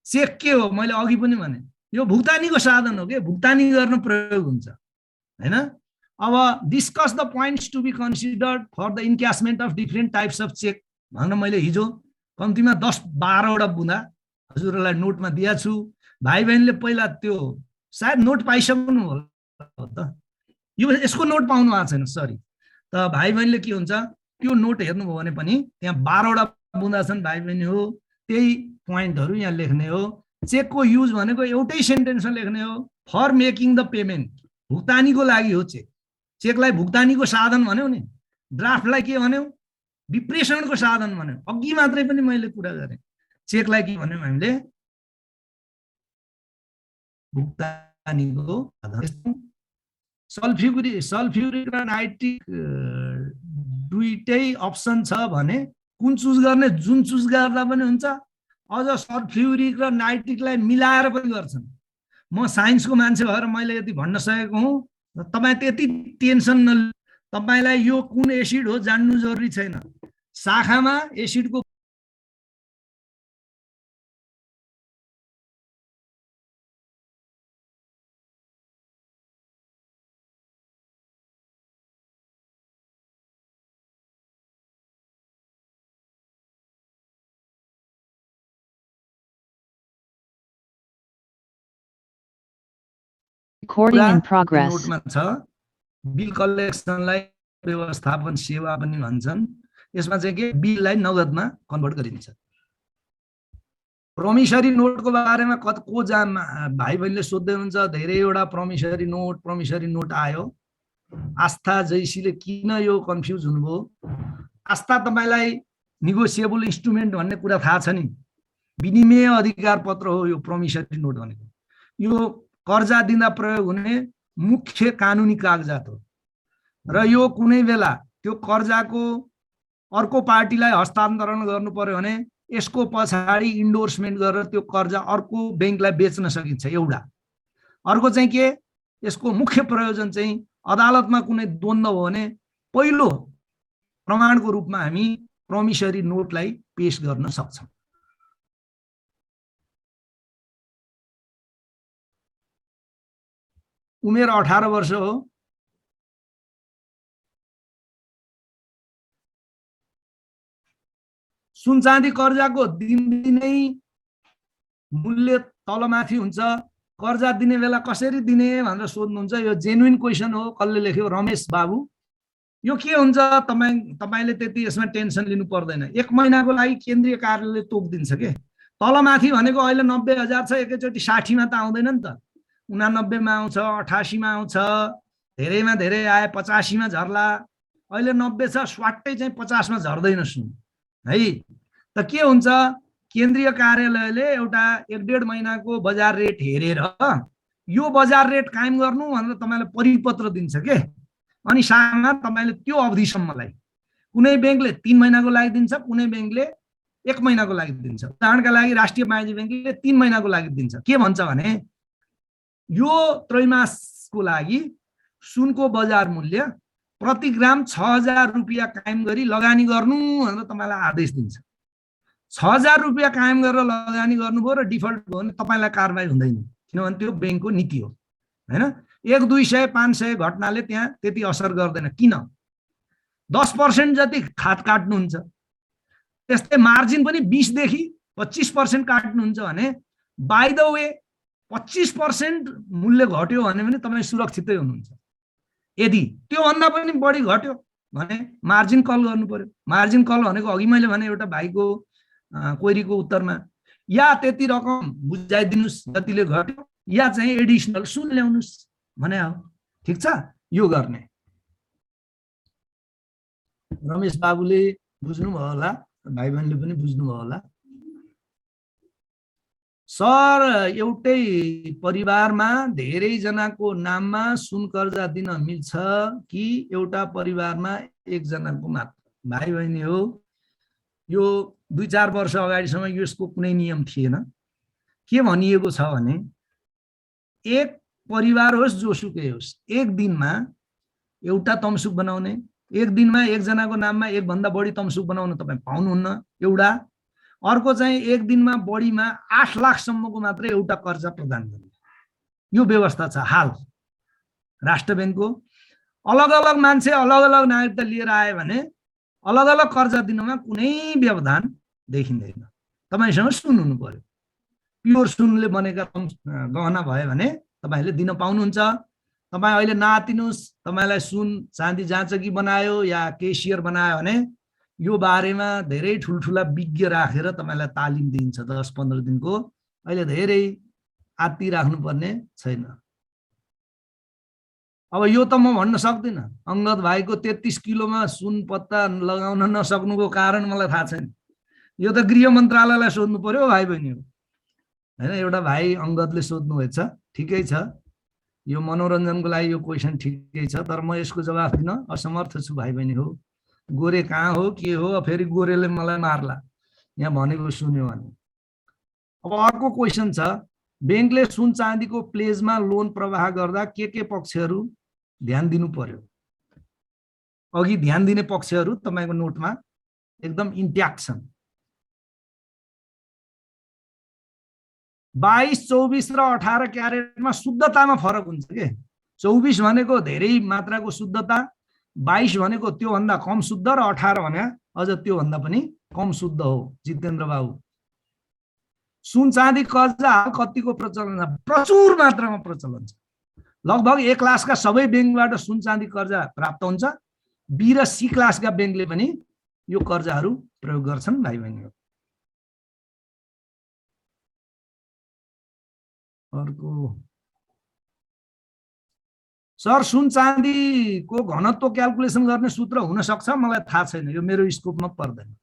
चेक के हो? मैले अघि पनि भने यो भुक्तानीको साधन हो के, भुक्तानी गर्न प्रयोग हुन्छ हैन। अब discuss the points to be considered for the encashment of different types of cheque भनेर मैले हिजो कम्तीमा 10-12 वटा बुँदा हजुरहरूलाई नोटमा दिएको छु। भाइ बहिनीले पहिला त्यो सायद नोट पाइसक्नु होला त, यो यसको नोट पाउनु भएको छैन, सरी। त भाइ बहिनीले के हुन्छ, त्यो नोट हेर्नुभयो भने पनि त्यहाँ 12 वटा बुँदा छन् भाइ बहिनी हो। त्यही पोइन्टहरू यहाँ लेख्ने हो। चेकको युज भनेको एउटै सेन्टेन्समा लेख्ने हो, फर मेकिङ द पेमेन्ट, भुक्तानीको लागि हो चेक। चेकलाई भुक्तानीको साधन भन्यौ नि, ड्राफ्टलाई के भन्यौ, विप्रेषणको साधन भन्यौ। अघि मात्रै पनि मैले कुरा गरेँ, चेकलाई के भन्यौ हामीले, भुक्तानीको साधन। सल्फ्युरिक र नाइट्रिक दुईटै अप्सन छ भने कुन चुज गर्ने? जुन चुज गर्दा पनि हुन्छ। अझ सल्फ्युरिक र नाइट्रिकलाई मिलाएर पनि गर्छन्। म साइन्सको मान्छे भएर मैले यति भन्न सकेको हुँ। तपाईँ त्यति टेन्सन न, तपाईलाई यो कुन एसिड हो जान्नु जरुरी छैन। शाखामा एसिडको Recording in progress. नोटमा छ। बिल कलेक्सनलाई व्यवस्थापन सेवा पनि भन्छन्। यसमा चाहिँ के, बिललाई नगदमा कन्भर्ट गरिन्छ। प्रोमिसरी नोटको बारेमा को भाइ बहिनीले सोध्दै हुन्छ, धेरैवटा प्रोमिसरी नोट आयो। आस्था जैसीले किन यो कन्फ्युज हुनुभयो? आस्था तपाईलाई निगोसिएबल इन्स्ट्रुमेन्ट भन्ने कुरा थाहा छ नि, विनिमय अधिकार पत्र हो यो प्रोमिसरी नोट भनेको। यो कर्जा दिँदा प्रयोग हुने मुख्य कानुनी कागजात हो र यो कुनै बेला त्यो कर्जाको अर्को पार्टीलाई हस्तान्तरण गर्नु पर्यो भने यसको पछाडि इन्डोर्समेन्ट गरेर त्यो कर्जा अर्को बैंकलाई बेच्न सकिन्छ एउटा। अर्को चाहिँ के, यसको मुख्य प्रयोजन चाहिँ अदालतमा कुनै द्वन्द्व हो भने पहिलो प्रमाणको रूपमा हामी प्रमिसरी नोटलाई पेश गर्न सक्छौँ। उमेर 18 वर्ष हो। सुन चाँदी कर्जाको दिनदिनै मूल्य तलमाथि हुन्छ। कर्जा दिने बेला कसरी दिने भनेर सोध्नुहुन्छ, यो जेन्युइन क्वेसन हो। कसले लेख्यो? रमेश बाबु। यो के हुन्छ, तपाईले त्यति यसमा टेन्सन लिनु पर्दैन। 1 महिनाको लागि केन्द्रीय कार्यालयले तोकिदिन्छ के। तलमाथि भनेको अहिले 90,000 छ, एकैचोटि 60 मा त आउँदैन नि त। 89 मा आउँछ, 88 मा आउँछ, धेरैमा धेरै आए 85 मा झर्ला। अहिले 90 छ, स्वाट्टै चाहिँ 50 मा झर्दैन सुन है। त के हुन्छ, केन्द्रीय कार्यालयले एउटा 1.5 महिनाको बजार रेट हेरेर यो बजार रेट कायम गर्नु भनेर तपाईलाई परिपत्र दिन्छ के। अनि सामा तपाईले त्यो अवधिसम्मलाई कुनै बैंकले 3 महिनाको लागि दिन्छ, कुनै बैंकले 1 महिनाको लागि दिन्छ। उदाहरणका लागि राष्ट्रिय वाणिज्य बैंकले 3 महिनाको लागि दिन्छ। के भन्छ भने यो त्रैमासको लागि सुनको बजार मूल्य प्रति ग्राम 6,000 रुपैयाँ कायम गरी लगानी गर्नु भनेर तपाईलाई आदेश दिन्छ। 6,000 रुपैयाँ कायम गरेर लगानी गर्नुभयो र डिफल्ट भयो भने तपाईलाई कारबाही हुँदैन, किनभने त्यो बैंकको नीति हो हैन। 1, 200, 500 घटनाले त्यहाँ त्यति असर गर्दैन। किन? 10% जति खात काट्नुहुन्छ, त्यस्तै मार्जिन पनि 20 देखि 25% काट्नुहुन्छ भने बाइ द वे 25% मूल्य घट्यो भने पनि तपाईँ सुरक्षितै हुनुहुन्छ। यदि त्यो भन्दा पनि बढी घट्यो भने मार्जिन कल गर्नु पर्यो। मार्जिन कल भनेको अघि मैले भने एउटा भाइको क्वेरीको उत्तरमा, या त्यति रकम बुझाइदिनुस् जतिले घट्यो, या चाहिँ एडिसनल सुन ल्याउनुस् भने हो। ठिक छ, यो गर्ने। रमेश बाबुले बुझ्नुभयो होला, भाइ बहिनीले पनि बुझ्नुभयो होला। सर, एउटै परिवारमा धेरै जनाको नाममा सुन कर्जा दिन मिल्छ कि एउटा परिवारमा एक जनाको मात्र? भाइ बहिनी हो, यो 2-4 वर्ष अगाडिसम्म यसको कुनै नियम थिएन। के भनिएको छ भने एक परिवार होस् जोसुकै होस्, एक दिनमा एउटा तमसुक बनाउने, एक दिनमा एक जनाको नाममा एक भन्दा बढी तमसुक बनाउन तपाईं पाउनुहुन्न एउटा। अर्को चाहिँ एक दिनमा बढीमा 8 लाखसम्मको मात्र एउटा कर्जा प्रदान गर्ने यो व्यवस्था छ हाल राष्ट्र बैंकको। अलग अलग मान्छे अलग अलग नागरिकता लिएर आए भने अलग अलग कर्जा दिनमा कुनै व्यवधान देखिँदैन। तपाईसँग सुन हुनु पर्यो, प्योर सुनले बनेका गहना भयो भने तपाईले दिन पाउनुहुन्छ। तपाई अहिले नातिनुस्, तपाईलाई सुन चाँदी जाँचकी बनायो या केसियर बनायो भने यो बारेमा धेरै ठुलठुला विज्ञ राखेर तपाईलाई तालिम दिन्छ 10-15 दिनको। अहिले धेरै आत्ति राख्नुपर्ने छैन। अब यो त म भन्न सक्दिन, अंगद भाइको 33 किलोमा सुन पत्ता लगाउन नसक्नुको कारण मलाई थाहा छैन। यो त गृह मन्त्रालयलाई सोध्नु पर्यो भाइ बहिनीहरु हैन। एउटा भाइ अंगदले सोध्नु भएछ, ठिकै छ, यो मनोरञ्जनको लागि यो क्वेशन ठिकै छ, तर म यसको जवाफ दिन असमर्थ छु भाइ बहिनी हो। गोरे कहाँ हो के हो, फेरि गोरेले मलाई मार्ला यहाँ भनेको सुन्यो भने। अब अर्को क्वेशन छ, बैंकले सुन चाँदीको प्लेजमा लोन प्रवाह गर्दा के पक्षहरू ध्यान दिनु पर्यो? अघि ध्यान दिने पक्षहरू तपाईको नोटमा एकदम इन्ट्याक्ट छन्। 22, 24 र 18 क्यारेटमा शुद्धतामा फरक हुन्छ के। 24 भनेको धेरै मात्राको शुद्धता, 22 भनेको त्यो भन्दा कम शुद्ध र 18 भने अझ त्यो भन्दा पनि कम शुद्ध हो। जितेन्द्र बाबु, सुन चाँदी कर्जा हाल कतिको प्रचलन छ? प्रचुर मात्रामा प्रचलन छ। लगभग A क्लासका सबै बैंकबाट सुन चाँदी कर्जा प्राप्त हुन्छ। B र C क्लासका बैंकले पनि यो कर्जाहरू प्रयोग गर्छन् भाइ बहिनीहरु। अर्को, सर सुन चाँदीको घनत्व क्याल्कुलेसन गर्ने सूत्र हुन सक्छ? मलाई थाहा छैन, यो मेरो स्कोपमा पर्दैन।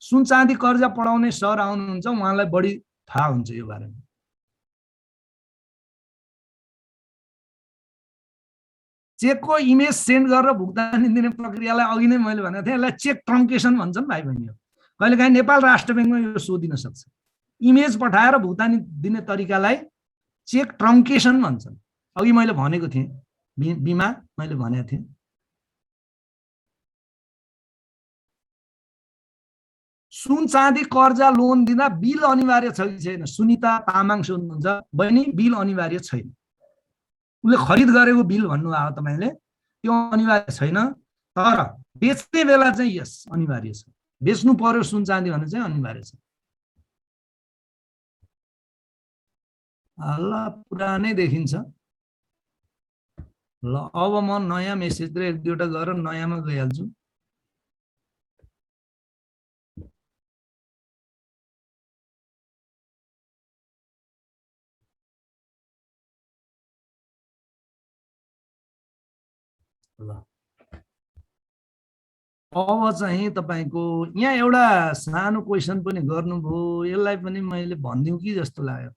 सुन चाँदी कर्जा पढाउने सर आउनुहुन्छ, उहाँलाई बढी थाहा हुन्छ यो बारेमा। चेकको इमेज सेन्ड गरेर भुक्तानी दिने प्रक्रियालाई अघि नै मैले भनेको थिएँ, यसलाई चेक ट्रङ्केसन भन्छन् भाइ बहिनीहरू। कहिलेकाहीँ नेपाल राष्ट्र ब्याङ्कमा यो सोधिन सक्छ। इमेज पठाएर भुक्तानी दिने तरिकालाई चेक ट्रङ्केसन भन्छन्। अघि मैले भनेको थिएँ, बिमा मैले भनेको थिएँ। सुन चाँदी कर्जा लोन दिँदा बिल अनिवार्य छ कि छैन? सुनिता तामाङ सोध्नुहुन्छ, बहिनी बिल अनिवार्य छैन। उसले खरिद गरेको बिल भन्नुभयो तपाईँले, त्यो अनिवार्य छैन। तर बेच्ने बेला चाहिँ यस अनिवार्य छ। बेच्नु पर्यो सुन चाँदी भने चाहिँ अनिवार्य छ। ल पुरानै देखिन्छ। ल अब म नयाँ मेसेज र एक दुईवटा गरेर नयाँमा गइहाल्छु। ल अब चाहिँ तपाईको यहाँ एउटा सानो क्वेसन पनि गर्नुभयो, यसलाई पनि मैले भनिदिउँ कि जस्तो लाग्यो।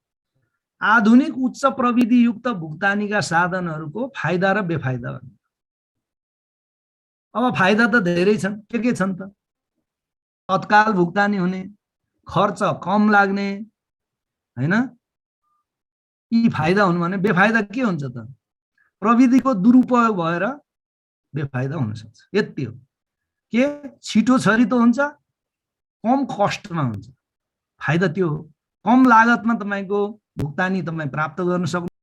आधुनिक उच्च प्रविधि युक्त भुक्तानीका साधनहरूको फाइदा र बेफाइदा। अब फाइदा त धेरै छन्, के छन् त? तत्काल भुक्तानी हुने, खर्च कम लाग्ने, हैन? यी फाइदा हुन् भने बेफाइदा के हुन्छ त? प्रविधिको दुरुपयोग भएर बेफाइदा हुन सक्छ। यति हो। के छिटो छरितो हुन्छ, कम कस्टमा हुन्छ। फाइदा त्यो हो। कम लागतमा तपाईको भुक्तानी तपाई प्राप्त गर्न सक्नुहुन्छ।